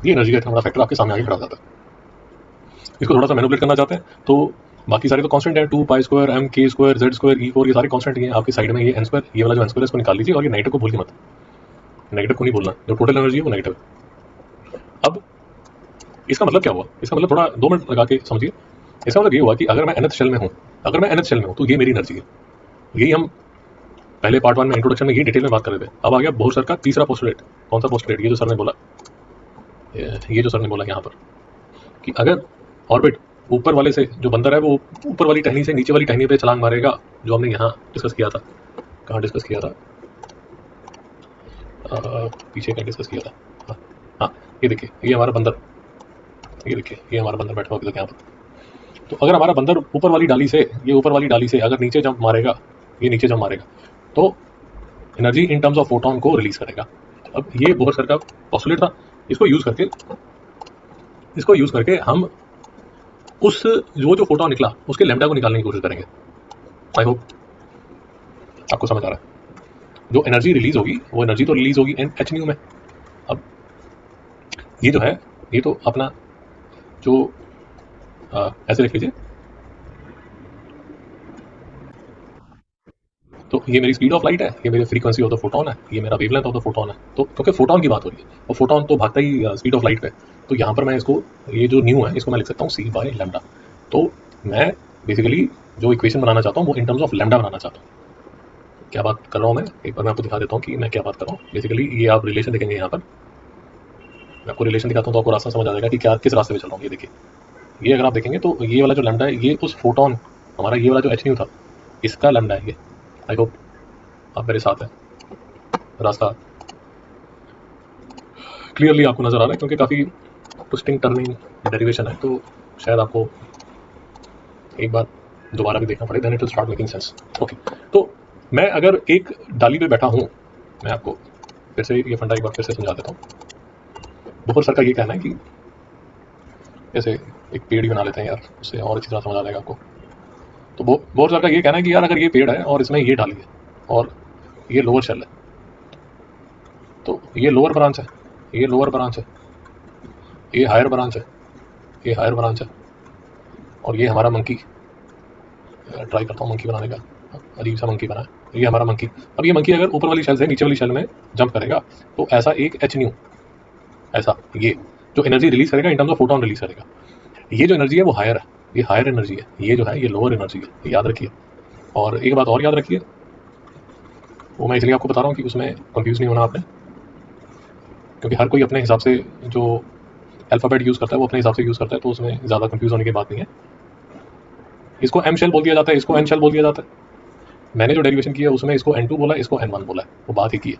इतना बड़ा फैक्टर आपके सामने आगे खड़ा हो जाता है। इसको थोड़ा सा मैनिपुलेट करना चाहते हैं तो बाकी सारे तो कांस्टेंट है, 2π² mk² z² e4 ये सारे कांस्टेंट ही हैं। आपकी साइड में ये n², ये वाला जो n² है इसको निकाल लीजिए, और ये नेगेटिव को भूलिए मत, नेगेटिव को नहीं बोलना, जो टोटल एनर्जी है वो नेगेटिव है। अब इसका मतलब क्या हुआ? इसका मतलब थोड़ा 2 मिनट लगा के समझिए। इसका मतलब ये हुआ कि अगर मैं nth शेल में हूँ तो ये मेरी एनर्जी है। यही हम पहले पार्ट 1 में इंट्रोडक्शन में ये डिटेल में बात कर रहे थे। अब आ गया बोर सर का तीसरा पोस्टुलेट। कौन सा पोस्टुलेट? ये जो सर ने बोला, ये जो सर ने बोला यहाँ पर कि अगर ऑर्बिट ऊपर वाले से, जो बंदर है वो ऊपर वाली टहनी से नीचे वाली टहनी पे छलांग मारेगा, जो हमने यहाँ डिस्कस किया था। कहाँ डिस्कस किया था? पीछे क्या डिस्कस किया था? हाँ, ये देखिए ये हमारा बंदर, ये देखिए ये हमारा बंदर बैठा हुआ यहाँ पर। तो अगर हमारा बंदर ऊपर वाली डाली से अगर नीचे जंप मारेगा, ये नीचे जंप मारेगा तो energy in terms of photon को रिलीज करेगा। अब ये बोहर सर का पोस्टुलेट था, इसको यूज करके हम उस जो फोटोन निकला उसके लैम्डा को निकालने की कोशिश करेंगे। आई होप आपको समझ आ रहा है। जो एनर्जी रिलीज होगी वो एनर्जी तो रिलीज होगी h न्यू में। अब ये जो है ये तो अपना जो ऐसे लिख लीजिए, तो ये मेरी स्पीड ऑफ लाइट है, ये मेरी फ्रीक्वेंसी ऑफ द फोटोन है, ये मेरा वेवलेंथ ऑफ द फोटोन है। तो क्योंकि फोटोन की बात हो रही है और फोटोन तो भागता ही स्पीड ऑफ लाइट पे, तो यहाँ पर मैं इसको, ये जो न्यू है इसको मैं लिख सकता हूँ c/λ। तो मैं बेसिकली जो इक्वेशन बनाना चाहता हूँ वो इन टर्म्स ऑफ लैम्डा बनाना चाहता हूँ। क्या बात कर रहा हूँ मैं? एक बार मैं आपको दिखा देता हूँ कि मैं क्या बात कर रहा हूँ। बेसिकली ये आप रिलेशन देखेंगे, यहाँ पर मैं आपको रिलेशन दिखाता हूँ तो आपको रास्ता समझ आ जाएगा कि क्या किस रास्ते पे चल रहा हूँ। ये देखिए, ये अगर आप देखेंगे तो ये वाला जो लैम्डा है ये उस फोटोन, हमारा ये वाला जो h न्यू था इसका लैम्डा है ये। आई होप आप मेरे साथ हैं, रास्ता क्लियरली आपको नजर आ रहा है, क्योंकि काफ़ी ट्विस्टिंग टर्निंग डेरिवेशन है, तो शायद आपको एक बार दोबारा भी देखना पड़े, then it will start making sense. Okay, तो मैं अगर एक डाली पे बैठा हूँ, मैं आपको फिर से ये फंडा एक बार फिर से समझा देता हूँ। बोहर सर का ये कहना है कि ऐसे एक पेड़ ही बना लेते हैं यार, उससे और अच्छी तरह समझ आ जाएगा आपको। तो बोहर सर का ये कहना है कि यार अगर ये पेड़ है और इसमें ये डाली है और ये लोअर शेल है, तो ये लोअर ब्रांच है, ये लोअर ब्रांच है, ये हायर ब्रांच है, ये हायर ब्रांच है, और ये हमारा मंकी। ट्राई करता हूँ मंकी बनाने का, अजीब सा मंकी बना है। ये हमारा मंकी। अब ये मंकी अगर ऊपर वाली शेल से नीचे वाली शेल में जंप करेगा तो ऐसा एक एच न्यू, ऐसा ये जो एनर्जी रिलीज करेगा इन टर्म्स ऑफ फोटोन रिलीज करेगा, ये जो एनर्जी है वो हायर है, ये हायर एनर्जी है, ये जो है ये लोअर एनर्जी है, ये याद रखिए। और एक बात और याद रखिए, वो मैं इसलिए आपको बता रहा हूँ कि उसमें कंफ्यूज नहीं होना आपने, क्योंकि हर कोई अपने हिसाब से जो अल्फ़ाबेट यूज़ करता है वो अपने हिसाब से यूज़ करता है, तो उसमें ज़्यादा कंफ्यूज होने की बात नहीं है। इसको एम शेल बोल दिया जाता है, इसको एन शेल बोल दिया जाता है। मैंने जो डेरिवेशन की है उसमें इसको N2 बोला, इसको N1 बोला है, वो बात ही की है।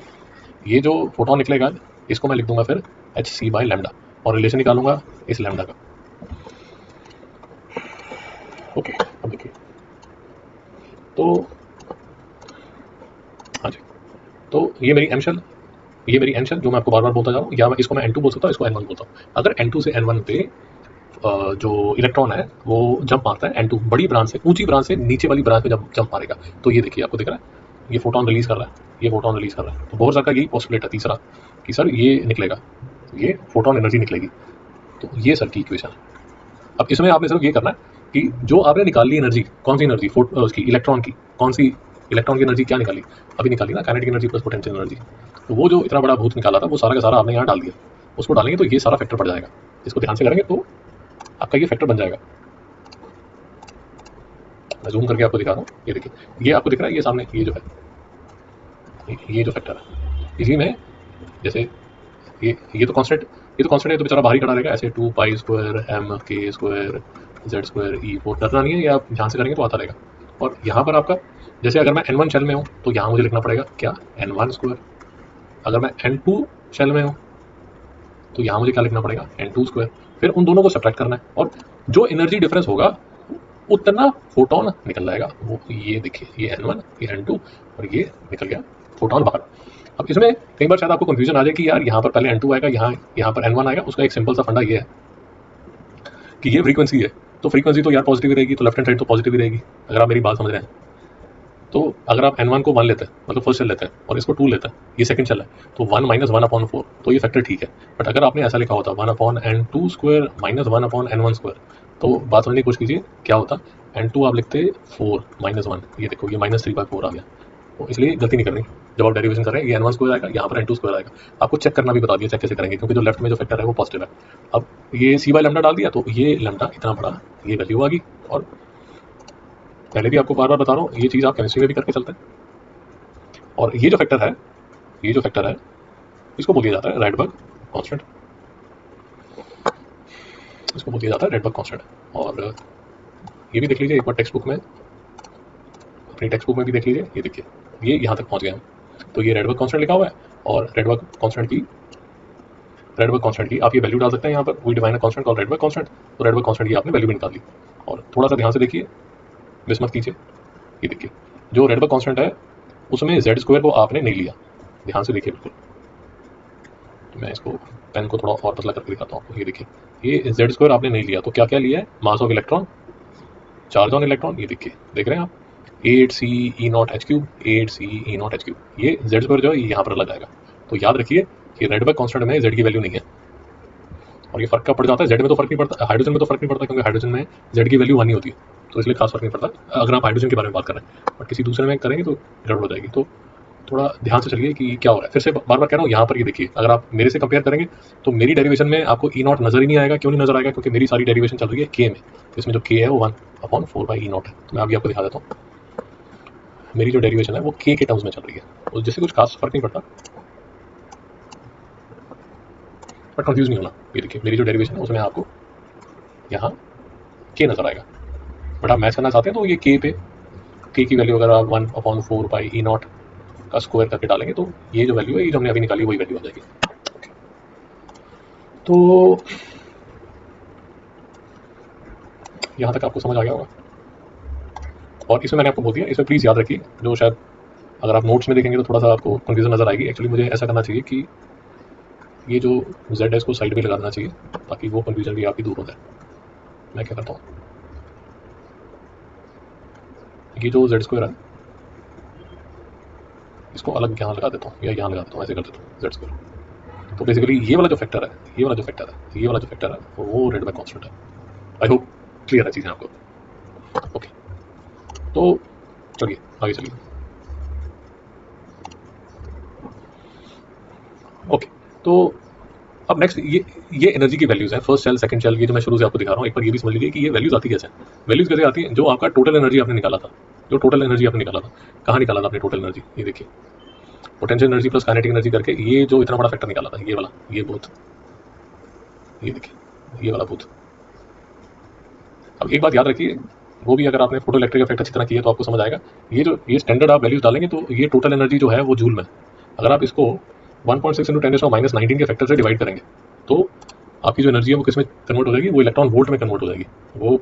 ये जो फोटोन निकलेगा इसको मैं लिख दूंगा फिर hc/लैम्डा और रिलेशन निकालूंगा इस लैम्डा का। ओके, अब देखिए तो हाँ जी, तो ये मेरी एम शेल, ये मेरी एन शेल जो मैं आपको बार बार बोलता जा रहा हूँ, या इसको मैं N2 बोल सकता हूँ, इसको N1 बोलता हूँ। अगर N2 से N1 पे जो इलेक्ट्रॉन है वो जंप मारता है N2 बड़ी ब्रांच से, ऊंची ब्रांच से नीचे वाली ब्रांच में जब जंप मारेगा, तो ये देखिए आपको दिख रहा है ये फोटोन रिलीज कर रहा है, ये फोटोन रिलीज कर रहा है। तो बोर सर का यही पोस्टुलेट है तीसरा कि सर ये निकलेगा, ये फोटोन एनर्जी निकलेगी। तो ये सर की इक्वेशन है। अब इसमें आपने सिर्फ ये करना है कि जो आपने निकाली एनर्जी, कौन सी एनर्जी, उसकी इलेक्ट्रॉन की, कौन सी इलेक्ट्रॉन की एनर्जी क्या निकाली, अभी निकाली ना, kinetic energy plus potential energy. तो वो जो इतना बड़ा भूत निकाला था वो सारा का सारा आपने यहाँ डाल दिया, उसको डालेंगे तो ये सारा फैक्टर पड़ जाएगा। इसको ध्यान से करेंगे तो आपका ये फैक्टर बन जाएगा। मैं जूम करके आपको दिखा रहा हूँ, ये देखिए ये आपको दिख रहा है, ये सामने ये जो है ये जो फैक्टर है, इसी में जैसे ये तो कांस्टेंट, ये तो कांस्टेंट है तो बेचारा बाहर ही खड़ा रहेगा ऐसे 2π² m/k² z² e4, डरना नहीं है, ये आप ध्यान से करेंगे तो आता रहेगा। और यहाँ पर आपका जैसे अगर मैं N1 शेल में हूँ तो यहाँ मुझे लिखना पड़ेगा क्या, N1²। अगर मैं N2 शेल में हूँ तो यहाँ मुझे क्या लिखना पड़ेगा, N2²। फिर उन दोनों को सब्ट्रैक्ट करना है और जो एनर्जी डिफरेंस होगा उतना फोटोन निकल जाएगा। वो ये देखिए ये N1 ये N2 और ये निकल गया फोटोन बाहर। अब इसमें कई बार शायद आपको कंफ्यूजन आ जाए कि यार यहाँ पर पहले N2 आएगा, यहाँ पर N1 आएगा। उसका एक सिंपल सा फंडा ये है कि ये फ्रीक्वेंसी है, तो फ्रीक्वेंसी तो यार पॉजिटिव ही रहेगी, तो लेफ्ट हैंड साइड तो पॉजिटिव ही रहेगी, अगर आप मेरी बात समझ रहे हैं। तो अगर आप N1 को 1 लेते हैं, मतलब फर्स्ट शेल लेते हैं, और इसको 2 लेते हैं, ये सेकंड शेल है, तो 1 - 1/4, तो ये फैक्टर ठीक है। बट अगर आपने ऐसा लिखा होता 1/N2² - 1/N1², तो बात समझने की कोशिश कीजिए क्या होता। N2 आप लिखते 4 - 1, ये देखो ये -3/4 आ गया। तो इसलिए गलती नहीं करनी, जब आप डेरिवेशन कर रहे हैं ये N1² आएगा, यहाँ पर N2² आएगा। आपको चेक करना भी बता दिया, चेक कैसे करेंगे, क्योंकि जो लेफ्ट में जो फैक्टर है वो पॉजिटिव है। अब ये c/लैम्डा डाल दिया तो ये लैम्डा इतना बड़ा, ये वैल्यू आ गई। और पहले भी आपको बार बार बता रहा हूँ, ये चीज़ आप केमिस्ट्री में भी करके चलते हैं। और ये जो फैक्टर है, ये जो फैक्टर है इसको बोल दिया जाता है राइडबर्ग कांस्टेंट, इसको बोल दिया जाता है राइडबर्ग कांस्टेंट। और ये भी देख लीजिए एक बार टेक्स्ट बुक में, अपनी टेक्स्ट बुक में भी देख लीजिए, ये देखिए ये यहाँ तक पहुँच गए हम। तो ये राइडबर्ग कांस्टेंट लिखा हुआ है और राइडबर्ग कांस्टेंट की आप ये वैल्यू डाल सकते हैं यहाँ पर। We define a constant called Rydberg constant, तो राइडबर्ग कांस्टेंट की आपने वैल्यू भी निकाल ली। और थोड़ा सा ध्यान से देखिए, मिस मत कीजिए, ये देखिए जो रेडबर्ग कांस्टेंट है उसमें Z² को आपने नहीं लिया, ध्यान से देखिए बिल्कुल। तो मैं इसको पेन को थोड़ा और पतला करके दिखाता हूँ, ये देखिए ये Z² आपने नहीं लिया, तो क्या क्या लिया है, mass of electron, charge on electron, ये देखिए देख रहे हैं आप 8CE0H3, 8CE0H3, ये Z² जो है यहाँ पर लग जाएगा। तो याद रखिए कि रेडबर्ग कांस्टेंट में Z की वैल्यू नहीं है, और ये फर्क कब पड़ जाता है, Z में तो फर्क नहीं पड़ता, हाइड्रोजन में तो फर्क नहीं पड़ता, क्योंकि हाइड्रोजन में Z की वैल्यू 1 ही होती है, तो इसलिए खास फर्क नहीं पड़ता अगर आप हाइड्रोजन के बारे में बात कर रहे हैं। बट किसी दूसरे में करेंगे तो गड़बड़ हो जाएगी। तो थोड़ा ध्यान से चलिए कि क्या हो रहा है। फिर से बार बार कह रहा हूँ, यहाँ पर ये देखिए अगर आप मेरे से कंपेयर करेंगे तो मेरी डेरिवेशन में आपको E0 नजर ही नहीं आएगा। क्यों नहीं नजर आएगा, क्योंकि मेरी सारी डेरिवेशन चल रही है K में, इसमें जो K है वो 1/4/E0 है। तो मैं अभी आपको दिखा देता हूँ, मेरी जो डेरिवेशन है वो K के टर्म्स में चल रही है, और जिससे कुछ खास फर्क नहीं पड़ता, बट कंफ्यूज नहीं होना। ये देखिए मेरी जो डेरिवेशन है उसमें आपको यहाँ K नजर आएगा, बट आप मैच करना चाहते हैं तो ये K की वैल्यू अगर आप 1/4/E0 का स्क्वायर करके डालेंगे तो ये जो वैल्यू है, ये जो हमने अभी निकाली वही वैल्यू आ जाएगी। तो यहाँ तक आपको समझ आ गया होगा। और इसमें मैंने आपको बोल दिया, इसमें प्लीज़ याद रखिए, जो शायद अगर आप नोट्स में देखेंगे तो थोड़ा सा आपको कन्फ्यूजन नजर आएगी। एक्चुअली मुझे ऐसा करना चाहिए कि ये जो Z है इसको साइड में लगा देना चाहिए, ताकि वो कन्फ्यूजन भी आपकी दूर हो जाए। मैं क्या करता हूँ, ये जो Z² है इसको अलग यहाँ लगा देता हूँ, या यहाँ लगा देता हूँ, ऐसे कर देता हूँ Z²। तो बेसिकली ये वाला जो फैक्टर है, ये वाला जो फैक्टर है वो रेडबर्ग कांस्टेंट है। आई होप क्लियर है चीज़ें आपको। ओके, तो चलिए आगे चलिए। ओके, तो अब नेक्स्ट ये एनर्जी की वैल्यूज हैं, फर्स्ट सेल सेकंड सेल, ये जो मैं शुरू से आपको दिखा रहा हूँ, एक बार ये भी समझ लीजिए कि ये वैल्यूज आती कैसे हैं। वैल्यूज कैसे आती हैं, जो आपका टोटल एनर्जी आपने निकाला था, जो टोटल एनर्जी आपने निकाला था, कहाँ निकाला था आपने टोटल एनर्जी, ये देखिए potential energy plus kinetic energy करके ये जो इतना बड़ा फैक्टर निकाला था, ये वाला, ये बूथ, ये देखिए ये वाला बूथ। अब एक बात याद रखिए, वो भी अगर आपने फोटो इलेक्ट्रिक इफेक्ट अच्छी तरह किया तो आपको समझ आएगा, ये स्टैंडर्ड आप वैल्यूज डालेंगे तो ये टोटल एनर्जी जो है वो जूल में, अगर आप इसको 1.6 इंटू 10⁻⁻19 के फैक्टर से डिवाइड करेंगे तो आपकी जो एनर्जी है वो किस में कन्वर्ट हो जाएगी, वो इलेक्ट्रॉन वोल्ट में कन्वर्ट हो जाएगी। वो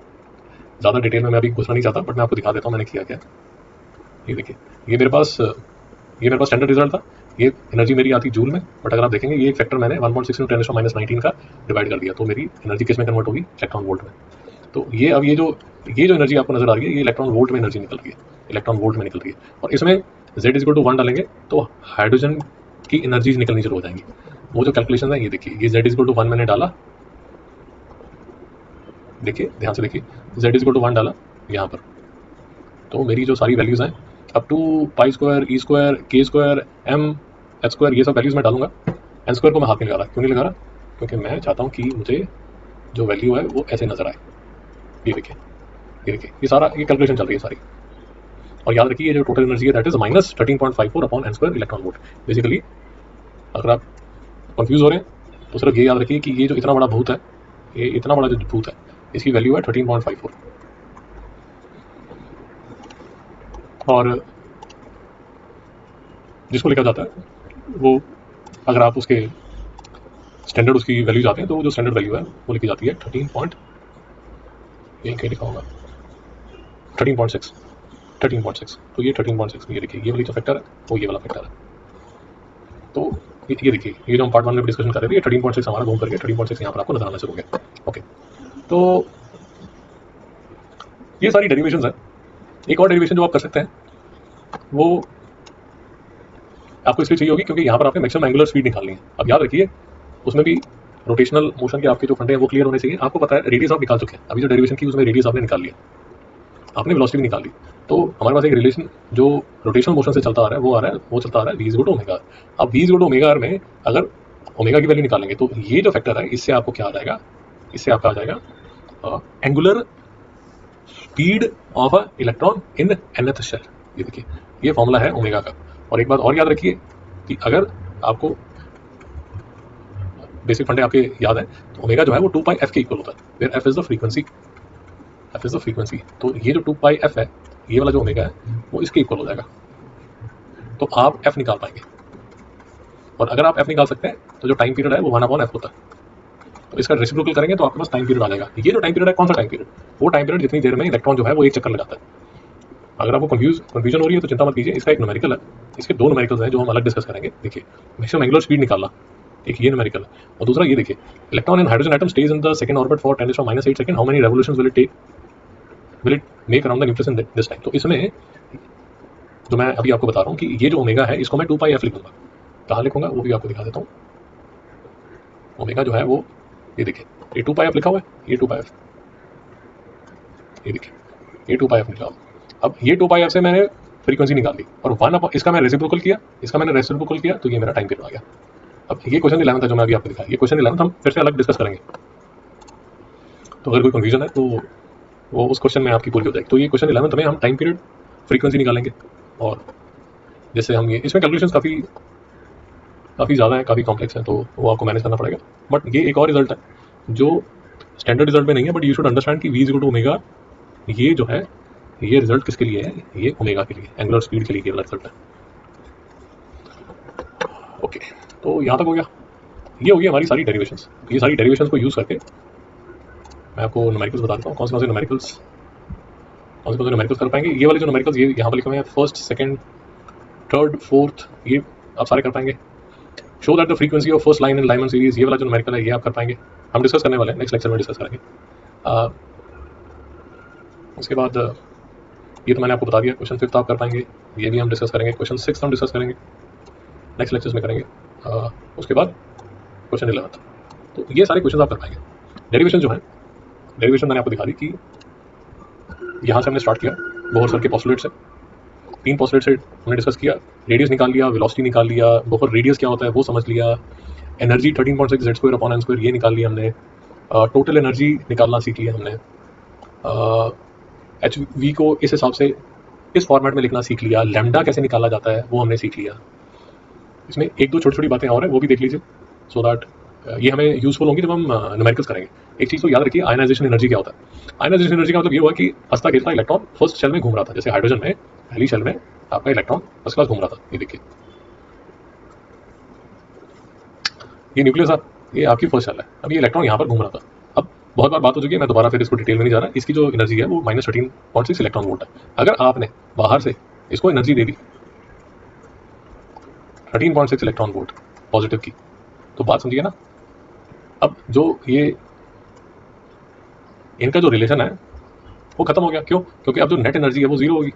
ज़्यादा डिटेल में मैं अभी घुसना नहीं चाहता, बट मैं आपको दिखा देता हूँ मैंने किया क्या। ये देखिए ये मेरे पास स्टैंडर्ड रिजल्ट था, ये एनर्जी मेरी आती जूल में, बट अगर आप देखेंगे ये फैक्टर मैंने 1.6 इंटू 10⁻⁻19 का डिवाइड कर दिया, तो मेरी एनर्जी किस में कन्वर्ट होगी, इलेक्ट्रॉन वोल्ट में। तो ये अब ये जो एनर्जी आपको नजर आ रही है, ये इलेक्ट्रॉन वोल्ट में एनर्जी निकल रही है, इलेक्ट्रॉन वोल्ट में निकल रही है। और इसमें Z=1 डालेंगे तो हाइड्रोजन की एनर्जीज निकलनी शुरू हो जाएंगी। वो जो कैलकुलेशन है ये देखिए, ये Z=1 मैंने डाला, देखिए ध्यान से देखिए, Z=1 डाला यहाँ पर, तो मेरी जो सारी वैल्यूज हैं अब two pi square, e square, k square, m h square, ये सब वैल्यूज में डालूंगा। एन स्क्वायर को मैं हाथ नहीं लगा रहा, क्यों नहीं लगा रहा, क्योंकि मैं चाहता हूँ कि मुझे जो वैल्यू है वो ऐसे नजर आए। ये देखिए ये देखिए, ये सारा ये कैलकुलेशन चल रही है सारी। और याद रखिए ये जो टोटल एनर्जी है that is -13.54 upon n square electron volt. Basically अगर आप कंफ्यूज हो रहे हैं तो सिर्फ ये याद रखिए कि ये जो इतना बड़ा भूत है, ये इतना बड़ा जो भूत है, इसकी वैल्यू है 13.54। और जिसको लिखा जाता है वो, अगर आप उसके स्टैंडर्ड उसकी वैल्यूज आते हैं तो जो स्टैंडर्ड वैल्यू है वो लिखी जाती है 13. ये क्या लिखा होगा, 13.6, 13.6। तो ये 13.6, ये देखिए ये वाली जो फैक्टर है वो ये वाला फैक्टर है। तो ये देखिए, ये जो हम पार्ट 1 में डिस्कशन कर रहे थे, ये 13.6 हमारा घूम करके 13.6 यहाँ पर आपको नजर आना शुरू हो गया। ओके, तो ये सारी डेरिवेशंस है। एक और डेरिवेशन जो आप कर सकते हैं वो आपको इसलिए चाहिए होगी क्योंकि यहाँ पर आपने मैक्सिमम एंगुलर स्पीड निकालनी है। अब याद रखिए उसमें भी रोटेशनल मोशन के आपके जो फंडे हैं वो क्लियर होने चाहिए। आपको पता है रेडियस आप निकाल चुके हैं, अभी जो डेरिवेशन की उसमें रेडियस आपने निकाल लिया, आपने वेलोसिटी भी निकाल ली। तो हमारे पास एक रिलेशन जो रोटेशनल मोशन से चलता आ रहा है वो चलता आ रहा है v/ω। अब v/ω में अगर ओमेगा की वैल्यू निकालेंगे तो ये जो फैक्टर है इससे आपको क्या आ जाएगा, इससे आपका आ जाएगा angular speed of a electron in nth shell. ये देखिए ये फॉर्मूला है ओमेगा का। और एक बात और याद रखिए कि अगर आपको बेसिक फंडे आपके याद है तो ओमेगा जो है वो 2πf के इक्वल होता है, where f is the frequency, f is the frequency. तो ये जो 2πf है, ये वाला जो ओमेगा है वो इसके इक्वल हो जाएगा। तो आप f निकाल पाएंगे, और अगर आप f निकाल सकते हैं तो जो टाइम पीरियड है वो 1/f होता है। तो इसका रेसिप्रोकल करेंगे तो आपके पास टाइम पीरियड आ जाएगा। ये जो टाइम पीरियड है, कौन सा टाइम पीरियड, वो टाइम पीरियड जितनी देर में इलेक्ट्रॉन जो है वो एक चक्कर लगाता है। अगर आपको कंफ्यूजन हो रही है तो चिंता मत कीजिए, इसका एक न्यूमेरिकल है, इसके दो न्यूमेरिकल्स हैं जो हम अलग डिस्कस करेंगे। देखिए मैक्सिमम एंगुलर स्पीड निकालना, एक ये न्यूमेरिकल है, और दूसरा ये देखिए electron in hydrogen atom stage in the second orbit for 10⁻⁸ second, how many revolutions will it make around the nucleus in this time. तो इसमें जो मैं अभी आपको बता रहा हूँ कि ये जो ओमेगा है इसको मैं 2πf लिखूंगा। कहाँ लिखूंगा वो भी आपको दिखा देता हूँ। ओमेगा जो है वो ये देखिए, ये 2πf लिखा हुआ है, ये 2πf, ये देखिए ये 2πf निकाला। अब ये 2πf से मैंने फ्रीक्वेंसी निकाल ली और 1 इसका मैं रेसिप्रोकल किया, इसका मैंने रेसिप्रोकल किया, तो ये मेरा टाइम पीरियड आ गया। अब ये क्वेश्चन 11 था जो मैं अभी आपको दिखाया, ये क्वेश्चन 11 हम फिर से अलग डिस्कस करेंगे। तो अगर कोई कंफ्यूजन है तो वो उस क्वेश्चन में आपकी पूरी हो जाएगी। तो ये क्वेश्चन 11 में हम टाइम पीरियड फ्रीक्वेंसी निकालेंगे, और जैसे हम ये इसमें कैलकुलेशंस काफ़ी ज़्यादा है, काफ़ी कॉम्प्लेक्स है, तो वो आपको मैनेज करना पड़ेगा। बट ये एक और रिजल्ट है जो स्टैंडर्ड रिजल्ट में नहीं है, बट यू शुड अंडरस्टैंड कि v/ω ये जो है ये रिजल्ट किसके लिए है, ये ओमेगा के लिए, एंगुलर स्पीड के लिए ये वाला रिजल्ट है। ओके, तो यहाँ तक हो गया, ये हो गई हमारी सारी डेरिवेशंस। ये सारी डेरिवेशंस को यूज़ करके मैं आपको न्यूमेरिकल्स बता देता हूँ, कौन से न्यूमेरिकल्स कर पाएंगे। ये वाले जो न्यूमेरिकल्स ये यहाँ पर लिखे हुए हैं, फर्स्ट सेकंड थर्ड फोर्थ, ये आप सारे कर पाएंगे। Show that the frequency of first line in Lyman series, ये वाला जो न्यूमेरिकल है ये आप कर पाएंगे। हम डिस्कस करने वाले हैं, नेक्स्ट लेक्चर में डिस्कस करेंगे। उसके बाद ये तो मैंने आपको बता दिया, क्वेश्चन 5 आप कर पाएंगे, ये भी हम डिस्कस करेंगे। क्वेश्चन 6 हम डिस्कस करेंगे, नेक्स्ट लेक्चर्स में करेंगे। उसके बाद क्वेश्चन 11, तो ये सारे क्वेश्चन आप कर पाएंगे। डेरिवेशन जो है, डेरिवेशन मैंने आपको दिखा दी कि यहाँ से हमने स्टार्ट किया बोहर सर के पोस्टुलेट से, तीन पोस्टलेट से हमने डिस्कस किया, रेडियस निकाल लिया, वेलोसिटी निकाल लिया, बफर रेडियस क्या होता है वो समझ लिया, energy 13.6 Z square upon n square ये निकाल लिया हमने, टोटल एनर्जी निकालना सीख लिया हमने, एच वी को इस हिसाब से इस फॉर्मेट में लिखना सीख लिया, लैम्डा कैसे निकाला जाता है वो हमने सीख लिया। इसमें एक दो छोटी छोटी बातें और हैं वो भी देख लीजिए, सो दैट ये हमें यूजफुल होंगी जब हम न्यूमेरिकल्स करेंगे। एक चीज़ तो याद रखिए, आयनाइजेशन एनर्जी क्या होता है। आयनाइजेशन एनर्जी का मतलब ये हुआ कि हंसता खेलता इलेक्ट्रॉन फर्स्ट शेल में घूम रहा था, जैसे हाइड्रोजन में पहली शेल में आपका इलेक्ट्रॉन फर्स्ट क्लास घूम रहा था। ये देखिए, ये न्यूक्लियस ये आपकी फर्स्ट शेल है, अब ये इलेक्ट्रॉन यहाँ पर घूम रहा था। अब बहुत बार बात हो चुकी है, मैं दोबारा फिर इसको डिटेल में नहीं जा रहा। इसकी जो एनर्जी है वो -13.6 इलेक्ट्रॉन वोल्ट है। अगर आपने बाहर से इसको एनर्जी दे दी 13.6 इलेक्ट्रॉन वोल्ट पॉजिटिव की, तो बात समझिए ना। अब जो ये इनका जो रिलेशन है वो खत्म हो गया। क्यों? क्योंकि अब जो नेट एनर्जी है वो जीरो होगी।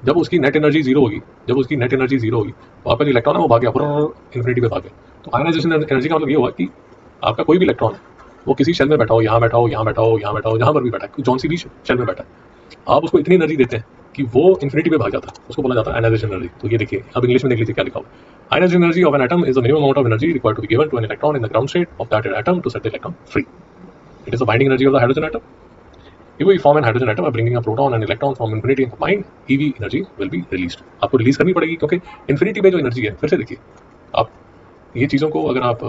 जब उसकी नेट एनर्जी जीरो होगी, तो आपका जो इलेक्ट्रॉन है वो भाग गया, पूरा इन्फिनिटी पे भाग गया। तो आयनाइजेशन एनर्जी का मतलब ये हुआ कि आपका कोई भी इलेक्ट्रॉन है वो किसी शेल में बैठा हो, यहाँ बैठा हो, यहाँ बैठा हो, यहाँ बैठा हो, जहाँ पर भी बैठा है, जौन सी भी शेल में बैठा है, आप उसको इतनी एनर्जी देते हैं कि वो इन्फिनिटी पे भाग जाता है। उसको बोला जाता है आयनाइजेशन एनर्जी। तो ये देखिए, अब इंग्लिश में देख लीजिए क्या लिखा हुआ है। Ionisation energy of an atom is the minimum amount of energy required to be given to an electron in the ground state of that atom to set the electron free. It is the binding energy of the hydrogen atom. If we form an hydrogen atom by bringing a proton and electron from infinity and combined, EV energy will be released. आपको release करनी पड़ेगी क्योंकि infinity पे जो energy है, फिर से देखिए आप ये चीज़ों को अगर आप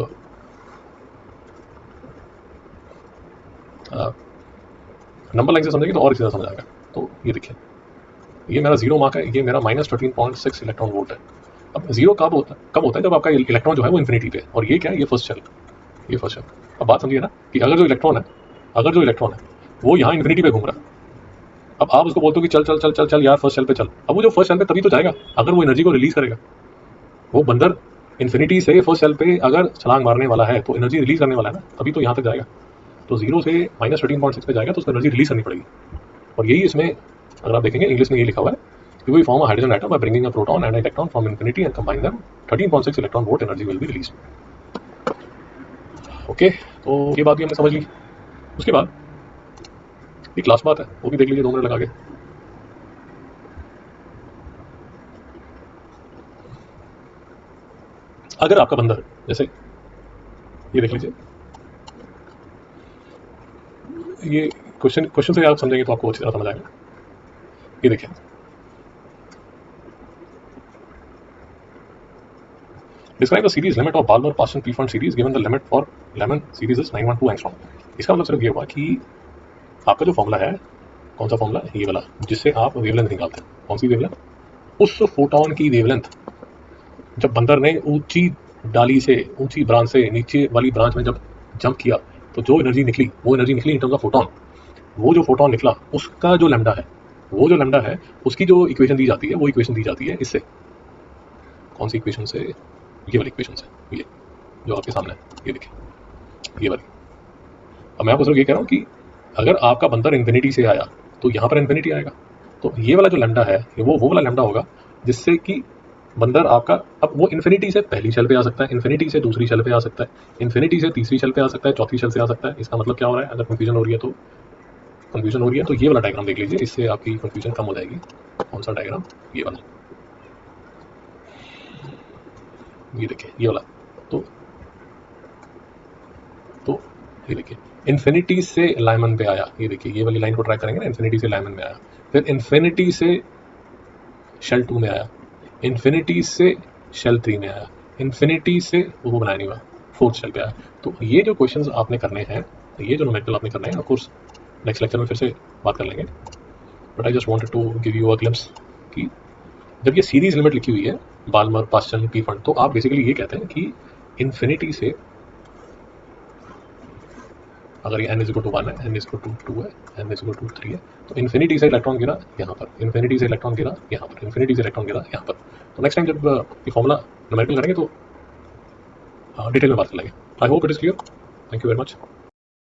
नंबर लाइन से समझेंगे तो और सीधा समझ आएगा। तो ये देखिए, ये मेरा जीरो मार्क है, ये मेरा -13.6 इलेक्ट्रॉन वोल्ट है। अब जीरो कब होता है जब आपका इलेक्ट्रॉन जो है वो इन्फिनिटी पे है, और ये क्या है, ये फर्स्ट शेल, ये फर्स्ट शेल। अब बात समझिए ना कि अगर जो इलेक्ट्रॉन है वो यहाँ इन्फिनिटी पे घूम रहा है, अब आप उसको बोलते हो कि चल चल चल चल चल यार फर्स्ट शेल पे चल, अब वो जो फर्स्ट शेल पे तभी तो जाएगा अगर वो एनर्जी को रिलीज करेगा। वो बंदर इन्फिनिटी से फर्स्ट शेल पे अगर छलांग मारने वाला है तो एनर्जी रिलीज करने वाला है ना, तभी तो यहाँ तक जाएगा। तो जीरो से -13.6 पे जाएगा तो उसको एनर्जी रिलीज करनी पड़ेगी। और यही इसमें अगर आप देखेंगे इंग्लिश में ये लिखा हुआ है कि we form a hydrogen atom by bringing a proton and electron from infinity and combine them 13.6 electron volt energy will be release. Okay, तो ये बात भी हमने समझ ली। उसके बाद एक लास्ट बात है, वो भी देख लीजिए 2 मिनट लगा के। अगर आपका बंदर, जैसे ये देख लीजिए, ये क्वेश्चन से आप समझेंगे तो आपको अच्छी तरह समझ आएगा। ये देखिए, describe the series limit of Balmer Paschen Pfund series given the limit for Lyman series is 912 angstrom. इसका मतलब सिर्फ ये हुआ कि आपका जो फॉर्मूला है, कौन सा फॉर्मूला है, ये वाला, जिससे आप वेवलेंथ निकालते हैं। कौन सी वेवलेंथ? उस फोटोन की वेवलेंथ जब बंदर ने ऊंची डाली से, ऊंची ब्रांच से नीचे वाली ब्रांच में जब जंप किया तो जो एनर्जी निकली वो एनर्जी निकली इन टर्म्स ऑफ फोटोन। वो जो फोटोन निकला उसका जो लैम्डा है, वो जो लैम्डा है उसकी जो इक्वेशन दी जाती है, वो इक्वेशन दी जाती है इससे। कौन सी इक्वेशन से? ये वाली इक्वेशन से, ये जो आपके सामने है, ये देखिए ये वाली। अब मैं आपको सिर्फ ये कह रहा हूँ कि अगर आपका बंदर इन्फिनिटी से आया तो यहाँ पर इन्फिनिटी आएगा, तो ये वाला जो लैम्डा है वो वाला लैम्डा होगा जिससे कि बंदर आपका, अब वो इन्फिनिटी से पहली शेल पे आ सकता है, इन्फिनिटी से दूसरी शेल पे आ सकता है, इन्फिनिटी से तीसरी शेल पे आ सकता है, चौथी शेल से आ सकता है। इसका मतलब क्या हो रहा है? अगर कंफ्यूजन हो रही है तो ये वाला डायग्राम देख लीजिए, इससे आपकी कंफ्यूजन कम हो जाएगी। कौन सा डायग्राम? ये वाला, ये देखिए ये वाला। तो ये देखिए, इन्फिनिटी से लाइमन पे आया, ये देखिए ये वाली लाइन को ट्रैक करेंगे ना, इन्फिनिटी से लाइमन में आया, फिर इन्फिनिटी से शेल 2 में आया, इन्फिनिटी से शेल 3 में आया, इन्फिनिटी से वो बनाया नहीं हुआ, फोर्थ शेल पे आया। तो ये जो क्वेश्चंस आपने करने हैं, ये जो न्यूमेरिकल आपने करने हैं, ऑफ कोर्स नेक्स्ट लेक्चर में फिर से बात कर लेंगे, but I just wanted to give you a glimpse कि जब ये सीरीज लिमिट लिखी हुई है बाल्मर पास्टन पी-फंड, तो आप बेसिकली ये कहते हैं कि इन्फिनिटी से, अगर ये n = 1 है, n = 2 है, n = 3 है, तो इन्फिनिटी से इलेक्ट्रॉन गिरा यहाँ पर, इन्फिनिटी से इलेक्ट्रॉन गिरा यहाँ पर, इन्फिनिटी से इलेक्ट्रॉन गिरा यहाँ पर। तो नेक्स्ट टाइम जब ये फॉर्मूला न्यूमेरिकल करेंगे तो डिटेल में बात कर लेंगे। I hope it is clear. Thank you very much.